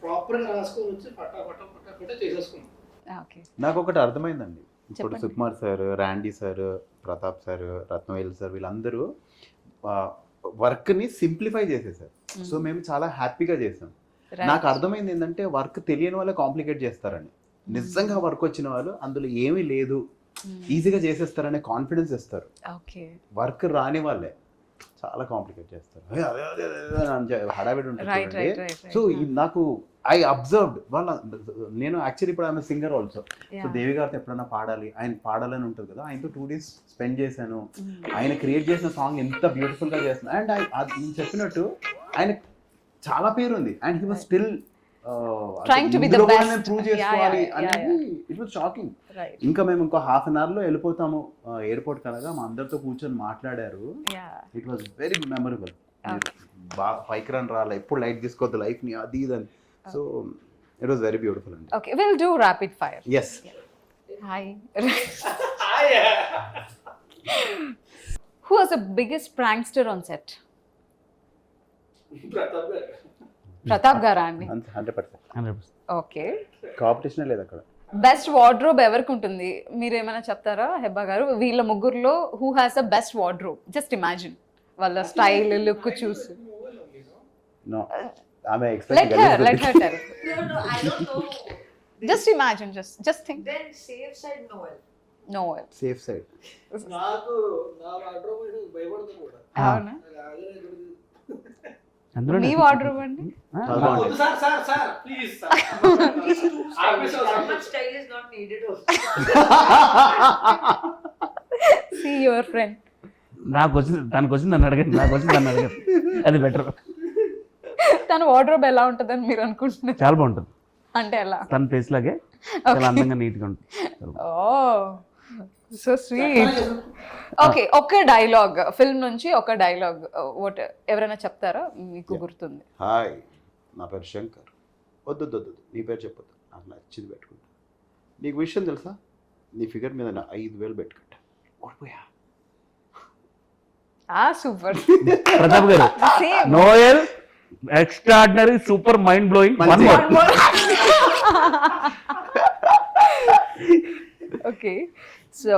ప్రాపర్ గా రాసుకొని వచ్చి పట్టా పట్టా పట్టా పట్టా చేసేసుకున్నాం. నాకు ఒకటి అర్థమైందండి. ఇప్పుడు Sukumar sir, Randy sir, Pratap sir, Rathnavel sir వీళ్ళందరూ వర్క్ ని సింప్లిఫై చేసేసారు. సో మేము చాలా హ్యాపీగా చేసాం. నాకు అర్థమైంది ఏంటంటే వర్క్ తెలియని వాళ్ళే కాంప్లికేట్ చేస్తారని. నిజంగా వర్క్ వచ్చిన వాళ్ళు అందులో ఏమీ లేదు ఈజీగా చేసేస్తారనే కాన్ఫిడెన్స్ ఇస్తారు. వర్క్ రాని వాళ్ళే చాలా కాంప్లికేట్ చేస్తారు, హడావిడి ఉంటుంది. సో నాకు ఐ అబ్జర్వ్డ్ వాళ్ళ, నేను యాక్చువల్లీ ఇప్పుడు ఆమె సింగర్ ఆల్సో. సో దేవి గారితో ఎప్పుడైనా పాడాలి, ఆయన పాడాలని ఉంటుంది కదా, ఆయనతో 2 days స్పెండ్ చేశాను. ఆయన క్రియేట్ చేసిన సాంగ్ ఎంత బ్యూటిఫుల్ గా చేస్తున్నా. అండ్ నేను చెప్పినట్టు ఆయన చాలా పేరు ఉంది and he was still prove చేసుకోవాలి అనేది ఇట్ వాజ్ షాకింగ్. ఇంకా మేము ఇంకో హాఫ్ అన్ అవర్ లో వెళ్ళిపోతాము ఎయిర్పోర్ట్ కనగా మా అందరితో కూర్చొని మాట్లాడారు. It was very memorable. బాగా పైకి రాలే, ఎప్పుడు లైట్ తీసుకోవద్దు లైఫ్ ని, అది ఇదని. So it was very beautiful అండి. Okay, will do rapid fire. yes. Hi. Who was the biggest prankster on set? Pratap గారా అండి? 100%. ఓకే, కాంపిటీషన్ లేదు అక్కడ. బెస్ట్ వార్డ్రోబ్ ఎవరికి ఉంటుంది? మీరు ఏమైనా చెప్తారా హెబ్బా గారు? వీళ్ళ ముగ్గురులో who has the best wardrobe? Just imagine వాళ్ళ స్టైల్, లుక్ చూసి. No, ఆమె Let her tell. No, I don't know. Just imagine, just think. Then safe side Noel. Noel. Safe side. నాకు నా వార్డ్రోబ్ భయపడతాను కూడా. అవునా? అందులో మీ వార్డ్రోబ్ అండి? Sir please That much style is not needed also. See your friend. నాకు వచ్చింది తనకు వచ్చింది నన్ను అడగండి, నాకు వచ్చింది నన్ను అడగండి, అది బెటర్. తన వార్డ్రోబ్ ఎలా ఉంటుందని మీరు అనుకుంటున్నారు? చాలా బాగుంటుంది. అంటే ఎలా? తన ఫేస్ లాగే చాలా అందంగా నీట్గా ఉంటుంది. ఓ సో స్వీట్. ఓకే, ఒక డైలాగ్ ఫిల్మ్ నుంచి ఒక డైలాగ్ వాట్ ఎవరైనా చెప్తారా మీకు గుర్తుంది? హాయ్, నా పేరు శంకర్. వద్దు నీ పేరు చెప్పొద్దు, నాకు నచ్చింది పెట్టుకుంటా. నీకు విషయం తెలుసా, నీ ఫిగర్ మీద నా 5,000 పెట్టుకుంటా. ఓడిపోయా. సూపర్. ప్రతాప్ గారు, same. Noel extraordinary super mind blowing. Okay, so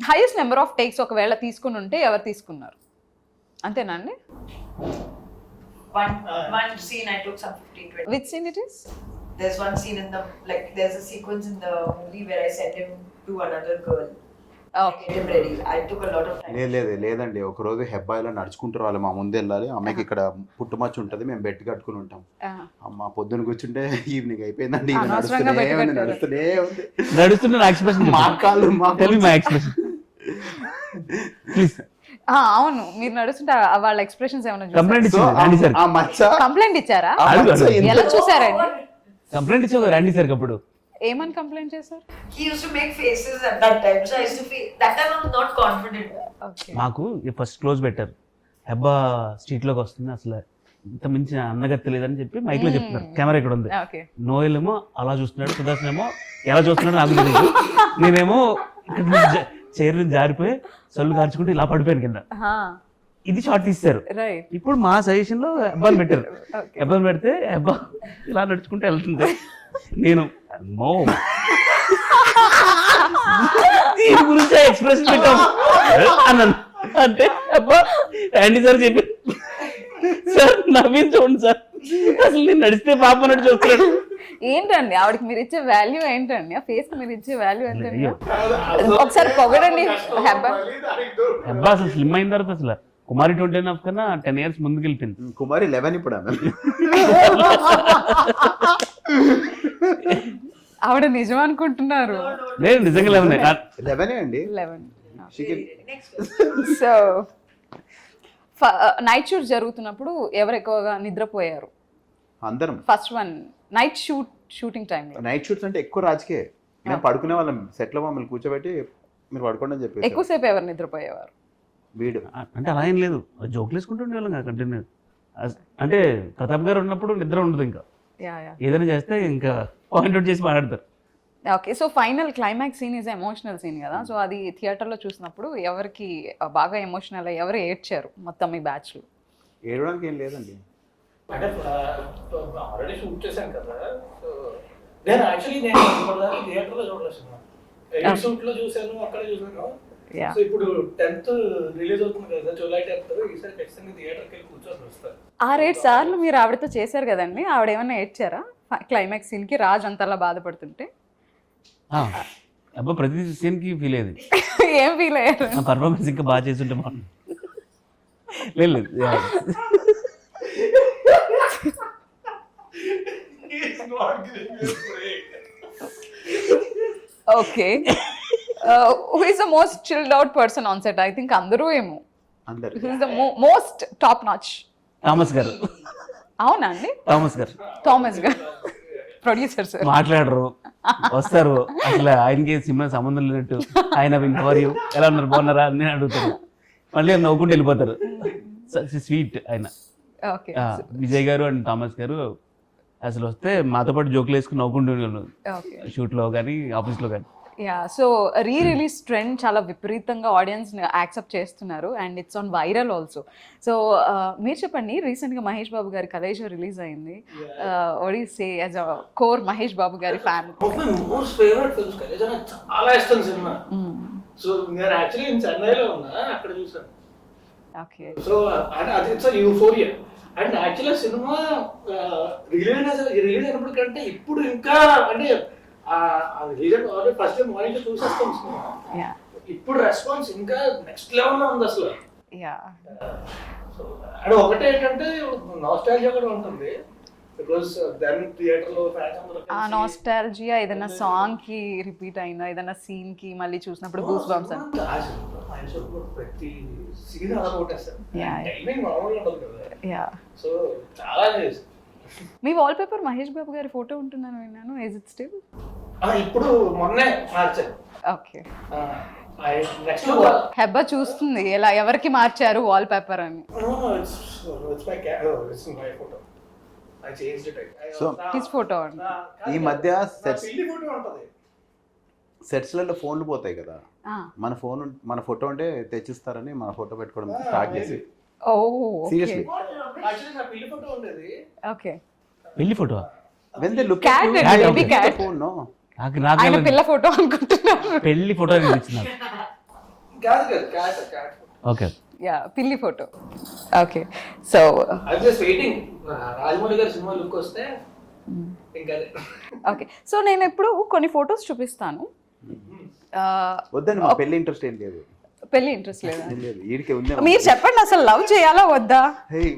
highest number of takes ఒకవేళ తీసుకుని ఉంటే ఎవరు తీసుకున్నారు? అంతేనా అండి? One scene I took some 15-20. Which scene it is? There's one scene in the, like, there's a sequence in the movie where I send him to another girl. Okay. Get him ready. I took a lot of time. లేదండి, ఒకరోజు హెబ్బాయిలో నడుచుకుంటారు వాళ్ళు, మా ముందు వెళ్ళాలి. అమ్మాయికి ఇక్కడ పుట్టుమచ్చ ఉంటుంది, మేము బెడ్ కట్టుకుని ఉంటాం. అమ్మ పొద్దున కూర్చుంటే ఈవినింగ్ అయిపోయిందండి, ఈమె అనవసరంగా నడుస్తూనే ఉంది. నడుస్తున్న ఎక్స్ప్రెషన్ మా కాళ్ళు మా tell me my expression please. అవును, మీరు నడుస్తుంటే వాళ్ళ ఎక్స్ప్రెషన్స్ ఏమైనా కంప్లైంట్ చూసారా? ఇచ్చారు రండి సార్. ఆ మచ్చ కంప్లైంట్ ఇచ్చారా? ఆ అడుగు, మచ్చ అడుగు. ఎంత- ఎలా చూసారండి? కంప్లైంట్ ఇచ్చారు రండి సార్. అప్పుడు ఏమని కంప్లైంట్ చేశారు? He used to make faces at that time, so I used to feel that time I was not confident. Okay. మాకు ఫస్ట్ క్లోజ్ పెట్టారు, హెబ్బా స్ట్రీట్లోకి వస్తుంది, అసలు ఇంత మించి అందగా తెలియదని చెప్పి మైక్లో చెప్తున్నారు. కెమెరా ఇక్కడ ఉంది. ఓకే. నోయల్ ఏమో అలా చూస్తున్నాడు, సుదర్శన్ ఏమో ఎలా చూస్తున్నాడు నాకు తెలియదు. నేనేమో ఇక్కడ చైర్ నుంచి జారిపోయి సొల్లు కార్చుకుంటే ఇలా పడిపోయాను కింద. ఇది షార్ట్ తీస్తారు. రైట్. ఇప్పుడు మా సజెషన్ లో హెబ్బాని పెట్టారు. ఓకే. హెబ్బాని పెడితే హెబ్బా ఇలా నడుచుకుంటే వెళ్తుంది. నేను నో దీని గురించి ఎక్స్ప్రెషన్ పెట్టాం అన్నాను. అంటే అబ్బా యాండీ సార్ చెప్పి, సార్ నవ్వింది చూడండి సార్, అసలు నేను నడిస్తే పాప నడిచి చూస్తున్నాడు. ఏంటండి ఆవిడకి మీరు ఇచ్చే వాల్యూ ఏంటండి? ఆ ఫేస్ కి మీరు ఇచ్చే వాల్యూ ఏంటండి? ఒకసారి పొగడండి హెబ్బా. హెబ్బా అసలు స్లిమ్ అయిన తర్వాత అసలు కుమారి 29 కన్నా 10 years ముందుకు వెళ్ళిపోయింది. కుమారి 11 ఇప్పుడు ఆమె. ఆవిడ నిజం అనుకుంటున్నారు. లేదు నిజంగా 11 అండి. 11. Next question. So night shoot జరుగుతున్నప్పుడు ఎవరు ఎక్కువగా నిద్రపోయారు? అందరం ఫస్ట్ వన్ నైట్ షూటింగ్ టైంలో నైట్ షూట్స్ అంటే ఎక్కువ రాజకీయ. మేము పడుకునే వాళ్ళం సెట్లో, మమ్మల్ని కూర్చోబెట్టి మీరు పడుకోండి అని చెప్పి. ఎక్కువసేపు ఎవరు నిద్రపోయేవారు? వీడు అంటే అలా ఏం లేదు, జోకులు వేసుకుంటుండే వాళ్ళం కదా కంటిన్యూ. అంటే ప్రతాప్ గారు ఉన్నప్పుడు నిద్ర ఉండదు, ఇంకా యా యా. ఏదైనా చేస్తే ఇంకా పాయింట్ అవుట్ చేసి మాట్లాడతారు. Okay, so final climax scene is emotional scene కదా, సో అది థియేటర్లో చూసినప్పుడు ఎవరికి బాగా ఎమోషనల్, ఎవరు ఏడ్చారు మొత్తం మీ బ్యాచ్లో? ఏడవడానికి ఏం లేదండి. అంటే ఆల్రెడీ షూట్ చేశాను కదా, సో నేను యాక్చువల్లీ నేను ఇప్పటిదాకా థియేటర్లో చూడలేదు సినిమా. ఎడిట్ షూట్లో చూశాను, అక్కడే చూశాను. యా. సో ఇప్పుడు 10th రిలీజ్ అవుతుంది కదా, జూలై 10th, ఈసారి ఖచ్చితంగా థియేటర్కి వెళ్ళి కూర్చొని వస్తారు. 6-7 సార్లు మీరు ఆవిడతో చేశారు కదండి, ఆవిడ ఏమైనా ఏడ్చారా క్లైమాక్స్ సీన్కి రాజ్ అంతలా బాధపడుతుంటే? అబ్బా ప్రతి సీన్కి ఫీల్ అయ్యేది. ఏం ఫీల్ అయ్యారు? నా పర్ఫార్మెన్స్ ఇంకా బాగా చేస్తుంటే బాగుంది. లేదు okay, who is the most chilled out person on set? I think అందరూ ఏమో. అందరు who is the most top notch? Thomas గారు. అవునా అండి? థామస్ గారు థామస్ గారు ప్రొడ్యూసర్ సార్ మాట్లాడరు, వస్తారు, అసలు ఆయనకి సినిమా సంబంధం లేనట్టు ఆయన ఇంకవరు ఎలా ఉన్నారు బాగున్నారా అని అడుగుతారు, మళ్ళీ నవ్వుకుంటూ వెళ్ళిపోతారు. స్వీట్ ఆయన. ఓకే. విజయ్ గారు అండ్ థామస్ గారు అసలు వస్తే మాతో పాటు జోకులు వేసుకుని నవ్వుకుంటూ ఓకే. షూట్లో కానీ ఆఫీస్లో కానీ. యా, సో రిలీజ్ ట్రెండ్ చాలా విపరీతంగా ఆడియన్స్ యాక్సెప్ట్ చేస్తున్నారు and it's on viral also. So మీరు చెప్పండి, రీసెంట్గా మహేష్ బాబు గారి కలేజా రిలీజ్ అయింది. What you say as a core Mahesh Babu గారి fan? Most favourite films Khaleja, నాకు చాలా ఇష్టం సినిమా. సో నేను యాక్చువల్లీ నేను చెన్నైలో ఉన్నా, అక్కడ చూసాను. ఓకే. సో అది ఇట్స్ యూఫోరియా. అండ్ యాక్చువల్గా సినిమా రిలీజ్ అయినప్పటికంటే ఇప్పుడు ఇంకా అంటే ఫస్ట్ మార్నింగ్ చూసేస్తాం సినిమా, యా ఇప్పుడు రెస్పాన్స్ ఇంకా నెక్స్ట్ లెవెల్లో ఉంది అసలు. యా. సో అండ్ ఒకటి ఏంటంటే నాస్టాలజియా కూడా ఉంటుంది, బికాస్ దెన్ థియేటర్లో ఫ్యాన్స్ అందరూ ఆ నాస్టాలజియా ఏదైనా సాంగ్ కి రిపీట్ అయిందా, ఏదైనా సీన్ కి మళ్ళీ చూసినప్పుడు గూస్ బంప్స్ అని? ప్రతి సీన్ అలా కొట్టేస్తారు, Yeah. టైమింగ్ మామూలుగా ఉండదు కదా. యా. సో చాలా మీ వాల్ పేపర్ మహేష్ బాబు గారి ఫోటో ఉంటుందని విన్నాను, ఇస్ ఇట్ స్టిల్? ఇప్పుడు మొన్నే మార్చాను. ఓకే. నెక్స్ట్ హెబ్బా చూస్తుంది ఎలా ఎవరికి మార్చారు వాల్ పేపర్ అని. So, హిస్ ఫోటో అని. ఈ మధ్య sets- ఫోటో ఉంటది. సెట్స్లలో ఫోన్లు పోతాయి కదా, ఆ. మన ఫోటో ఉంటే తెచ్చిస్తారని మన ఫోటో పెట్టుకోవడం స్టార్ట్ చేసి ఓ సీరియస్లీ యాక్చువల్లీ నా పెళ్లి ఫోటో ఉండేది. ఓకే. పెళ్లి photo when they look Cat at and you, baby they pick cat. the phone, no? నాకు ఆయన పిల్ల ఫోటో అనుకుంటున్నారు. పెళ్లి ఫోటో ఇచ్చినారు. కాదు క్యాట్. ఓకే. యా పిల్లి photo. Okay. So I just waiting Rajamouli గారి సినిమా లుక్ వస్తే ఇంకా ఓకే. సో నేను ఇప్పుడు కొన్ని ఫొటోస్ చూపిస్తాను. వద్దండి, మా పెళ్లి ఇంట్రెస్ట్ ఏం లేదు. పెళ్లి ఇంట్రెస్ట్ లేదా? ఏం లేదు, ఈడికే ఉంది. మీరు చెప్పండి అసలు లవ్ చేయాలా వద్దా Hey,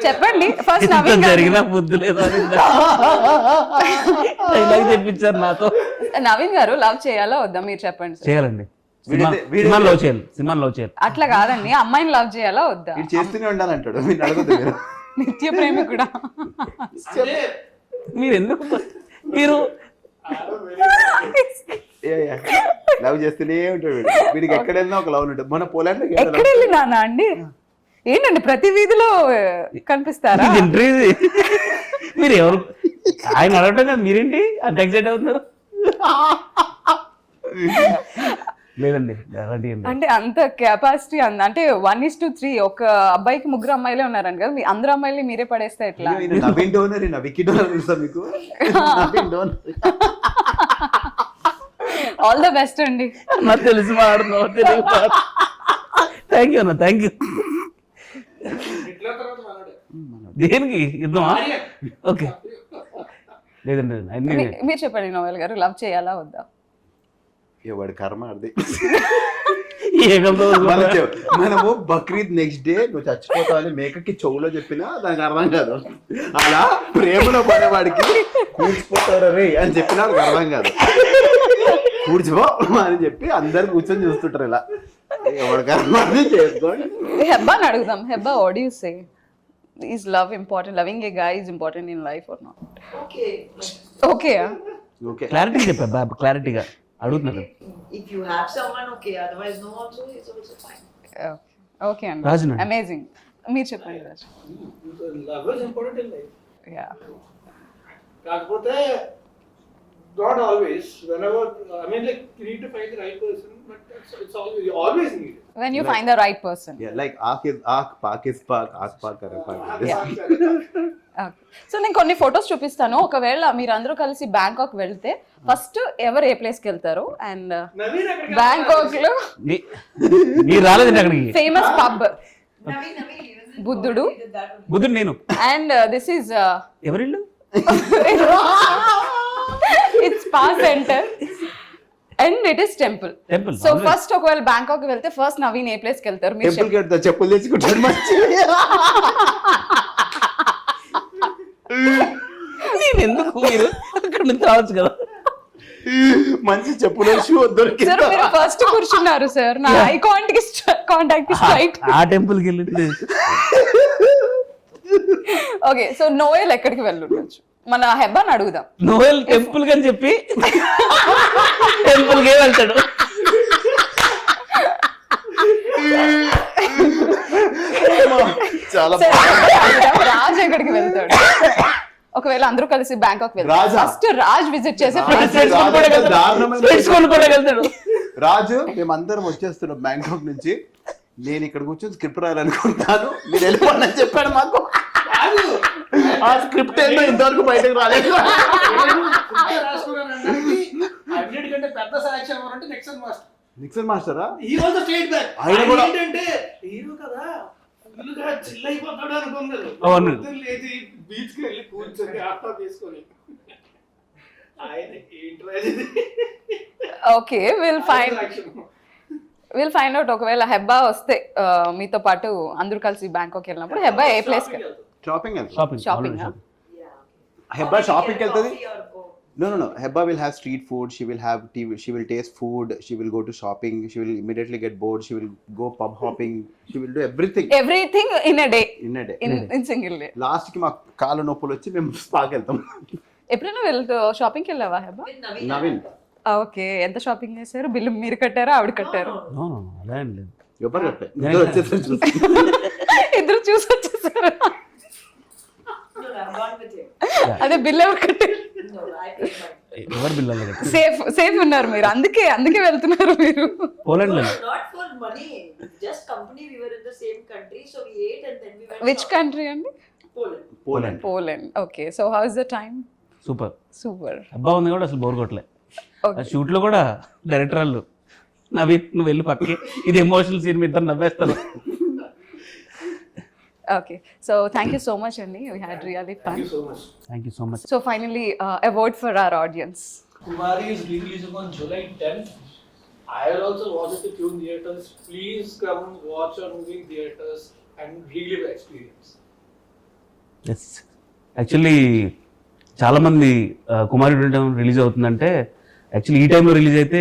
చెప్పండి ఫస్ట్. ఎంత నవీన్ గారు- జరిగినా బుద్ధి లేదా డైలాగ్ చెప్పించారు నాతో. నవీన్ గారు లవ్ చేయాలా వద్దా మీరు చెప్పండి సార్. చేయాలండి. వీడైతే- సినిమా లవ్ చేయాలి. సినిమా లవ్ చేయాలి. అట్లా కాదండి, అమ్మాయిని లవ్ చేయాలా వద్దా? వీడు చేస్తూనే ఉండాలంటాడు, మీరు అడగద్దు మీరు. నిత్య ప్రేమి కూడా. మీరు ఎందుకు మీరు లవ్ చేస్తూనే ఉంటాడు వీడు. వీడికి ఎక్కడ వెళ్ళినా ఒక లవ్ ఉంటుంది. మన పోలాండ్ ఎక్కడ వెళ్ళినానా అండి? ఏంటండి ప్రతి వీధిలో కనిపిస్తారా? ఇది ఇంటర్వ్యూ ఇది. మీరు ఎవరు ఆయన అడగటం కదా, మీరేంటి అంత ఎక్సైట్ అవుతున్నారు? లేదండి అలాంటి ఏం లేదు. అంటే అంత కెపాసిటీ అంటే 1:3 ఒక అబ్బాయికి 3 అమ్మాయిలే ఉన్నారండి కదా, మీ అందరు అమ్మాయిలు మీరే పడేస్తే ఎట్లా? నవీన్ డోనర్, వికీ డోనర్ తెలుసా మీకు? Naveen donor. All the best అండి. నాకు తెలిసి మాట్లాడుతున్నావు, తెలియదు. థ్యాంక్ యూ అన్న, థ్యాంక్ యూ. ఇట్లా తర్వాత మనోడే. దేనికి యుద్ధమా? ఓకే. లేదండి అన్ని మీరు చెప్పండి నోవెల్ గారు, లవ్ చేయాలా వద్దా? వాడి కర్మ అది. ఏకంతో మనము బక్రీద్ నెక్స్ట్ డే నువ్వు చచ్చిపోతావు అని మేకకి చెవులో చెప్పినా దానికి అర్థం కాదు. అలా ప్రేమలో పడేవాడికి కూర్చిపోతారు రే అని చెప్పినా వాడికి అర్థం కాదు. కూర్చిపో అని చెప్పి అందరు కూర్చొని చూస్తుంటారు ఇలా. ఎవరి కర్మ అది చేసుకోండి. హెబ్బాని అడుగుదాం. Hebba, what do you say? Is love important? Loving a guy is important in life or not? Okay. Okay. Okay, clarity చెప్పా బాబు, క్లారిటీగా అడుగుతున్నారు. If you have someone, okay. Otherwise, no. Also, it's also fine. Okay అండి. రాజునా? అమేజింగ్. మీరు చెప్పండి Raju. Love is important in life. Yeah. కాకపోతే not always. Whenever I mean, like you need to find the right person, but it's always you always need it. When you find the right person. Like ఆక్ ఇస్ ఆక్, పాక్ ఇస్ పాక్, ఆక్ పాక్ కరే పాక్. సో నేను కొన్ని ఫొటోస్ చూపిస్తాను. ఒకవేళ మీరు అందరూ కలిసి బ్యాంకాక్ వెళ్తే ఫస్ట్ ఎవరు ఏ ప్లేస్ కి వెళ్తారు? అండ్ నవీన్ అక్కడికి బ్యాంకాక్ లో మీరు రాలేదండి అక్కడికి. ఫేమస్ పబ్ Naveen, even బుద్ధుడు. did that only. బుద్ధుడు నేను. అండ్ దిస్ ఈజ్ ఎవరిల్లు? It's spa centre and it is temple. Temple. So first ఒకవేళ బ్యాంకాక్ వెళ్తే ఫస్ట్ నవీన్ ఏ ప్లేస్ కి వెళ్తారు మీరు టెంపుల్ కి చెప్పులు తెచ్చుకుంటాడు మంచి. నేను ఎందుకు, మీరు అక్కడ నుంచి రావచ్చు కదా. మంచి చెప్పులు షూ దొరికి. సార్ మీరు ఫస్ట్ కూర్చున్నారు సార్, నా ఐ కాంటాక్ట్ స్ట్రైట్. ఆ టెంపుల్కి వెళ్ళి ఓకే. సో నోయల్ ఎక్కడికి వెళ్ళొచ్చు? మన హెబ్బాని అడుగుదాం. నోయల్ టెంపుల్ అని చెప్పి టెంపుల్కే వెళ్తాడు. చాలా సరే, హెబ్బాని అడుగుదాం. రాజ్ ఎక్కడికి వెళ్తాడు? ఒకవేళ అందరూ కలిసి బ్యాంకాక్ వెళ్తారు, రాజా. ఫస్ట్ రాజ్ విజిట్ చేసే రాజ్ ప్లేస్ దారుణమైన వెళ్తాడు. రాజు, మేమందరం వచ్చేస్తున్నాం బ్యాంకాక్ నుంచి. నేను ఇక్కడ కూర్చొని స్క్రిప్ట్ రాయాలనుకుంటాను, మీరు వెళ్ళిపోండి అని చెప్పాడు మాకు. ఆ స్క్రిప్ట్ ఏంటో ఇంతవరకు బయటకు రాలేదు. అన్నిటికంటే పెద్ద సెలక్షన్ ఎవరంటే నిక్సన్ మాస్టర్. నిక్సన్ మాస్టరా? ఈ వాజ్ ద స్టేట్ బ్యాక్. ఆయన కూడా ఏంటంటే హీరో కదా, ఫుల్గా చిల్ అయిపోతాడు అనుకున్నారు. అవును. లేచి బీచ్ కి వెళ్ళి కూర్చొని ఆఫ్టర్ తీసుకొని ఆయన ఏంట్రా ఇది? Okay, will find out. ఒకవేళ హెబ్బా వస్తే మీతో పాటు అందరూ కలిసి బ్యాంకాక్ వెళ్ళినప్పుడు హెబ్బా ఏ ప్లేస్ కి? షాపింగ్ వెళ్తాం. షాపింగ్. Yeah. హెబ్బా షాపింగ్కి వెళ్తుంది. Coffee or go. No. Heba will have street food. She will have TV. She will taste food. She will go to shopping. She will immediately get bored. She will go pub hopping. She will do everything everything in a day, in a day. In single day. Last కి మాకు కాళ్ళ నొప్పులు వచ్చి మేము స్పాకి వెళ్తాం. ఎప్పుడైనా షాపింగ్కి వెళ్ళావా Heba? With Naveen. Naveen okay, ఎంత షాపింగ్ చేశారు? బిల్లు మీరు కట్టారా ఆవిడ కట్టారు? నో నో అలా ఏం లేదు. ఎవరు కట్టారు? ఇద్దరు వచ్చేసారు చూసి. ఇద్దరు చూసి వచ్చేసారు. No, I'm gone with him. అదే బిల్ ఎవరు కట్టారు? No, I paid mine. ఎవరు బిల్లాలి కదా? సేఫ్ ఉన్నారు మీరు, అందుకే వెళ్తున్నారు మీరు. పోలాండ్లో No, not for money. Just company. We were in the same country, so we ate and then we went. Which shopping. Country అండి? Poland. Poland. Poland. Okay, so how is the time? Super. Super. అబ్బా ఉంది కూడా అసలు బోర్ కొట్టలే. Okay. ఆ షూట్లో కూడా డైరెక్టర్ వాళ్ళు నవీన్ నువ్వు వెళ్ళి పక్కకి, ఇది ఎమోషనల్ సీన్, మీ ఇద్దరు నవ్వేస్తారు. Okay, so thank you so much, Andy. We had really fun. Thank you so much. Thank you so much. So finally, a word for our audience. Kumari is releasing on July 10th. I will also watch it with you in theaters. Please come watch our movie in theaters and relive the experience. Yes, actually చాలామంది కుమారి రిలీజ్ అవుతుందంటే యాక్చువల్లీ ఈ టైంలో రిలీజ్ అయితే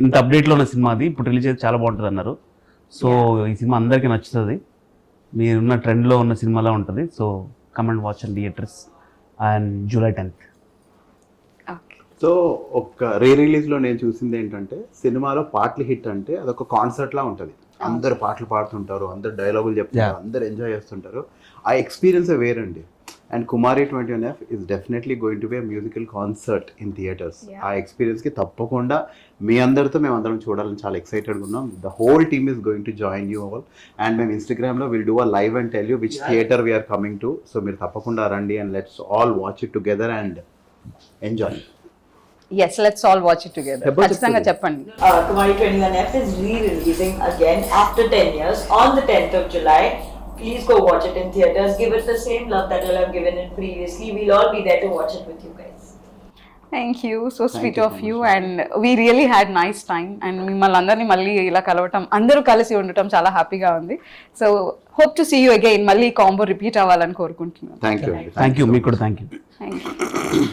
ఇంత అప్డేట్లో ఉన్న సినిమా అది ఇప్పుడు రిలీజ్ అయితే చాలా బాగుంటుంది అన్నారు. సో ఈ సినిమా అందరికీ నచ్చుతుంది, మీరున్న ట్రెండ్లో ఉన్న సినిమాలా ఉంటుంది. So come and watch and theatres and July 10th. Okay. So ఒక రిలీజ్లో నేను చూసింది ఏంటంటే సినిమాలో పాటలు హిట్ అంటే అదొక కాన్సర్ట్ లా ఉంటుంది. అందరు పాటలు పాడుతుంటారు, అందరు డైలాగులు చెప్తారు, అందరు ఎంజాయ్ చేస్తుంటారు. ఆ ఎక్స్పీరియన్స్ వేరండి. And Kumari 21F is definitely going to be musical concert in theatres. ఆ ఎక్స్పీరియన్స్కి తప్పకుండా మీ అందరితో మేము అందరం చూడాలని చాలా ఎక్సైటెడ్గా ఉన్నాం. The whole team is going to join you all. And మేము ఇన్స్టాగ్రామ్లో will do a live and tell you which theatre we're coming to. So మీరు తప్పకుండా రండి and let's all watch it together and enjoy. Yes, let's all watch it together. Heba ఖచ్చితంగా చెప్తుంది. చెప్పండి. Kumari 21F is re-releasing again after 10 years on the 10th of July. Please go watch it in theaters. Give it the same love that you'll have given it previously. We'll all be there to watch it with you guys. Thank you, so sweet you of so you, much. and we really had nice time. And మిమ్మల్ని అందరినీ మళ్ళీ ఇలా కలవటం, అందరూ కలిసి ఉండటం చాలా హ్యాపీగా ఉంది. So hope to see you again. మళ్ళీ కాంబో రిపీట్ అవ్వాలని కోరుకుంటున్నాను. Thank you. థ్యాంక్ యూ, మీకు కూడా థ్యాంక్ యూ. Thank you.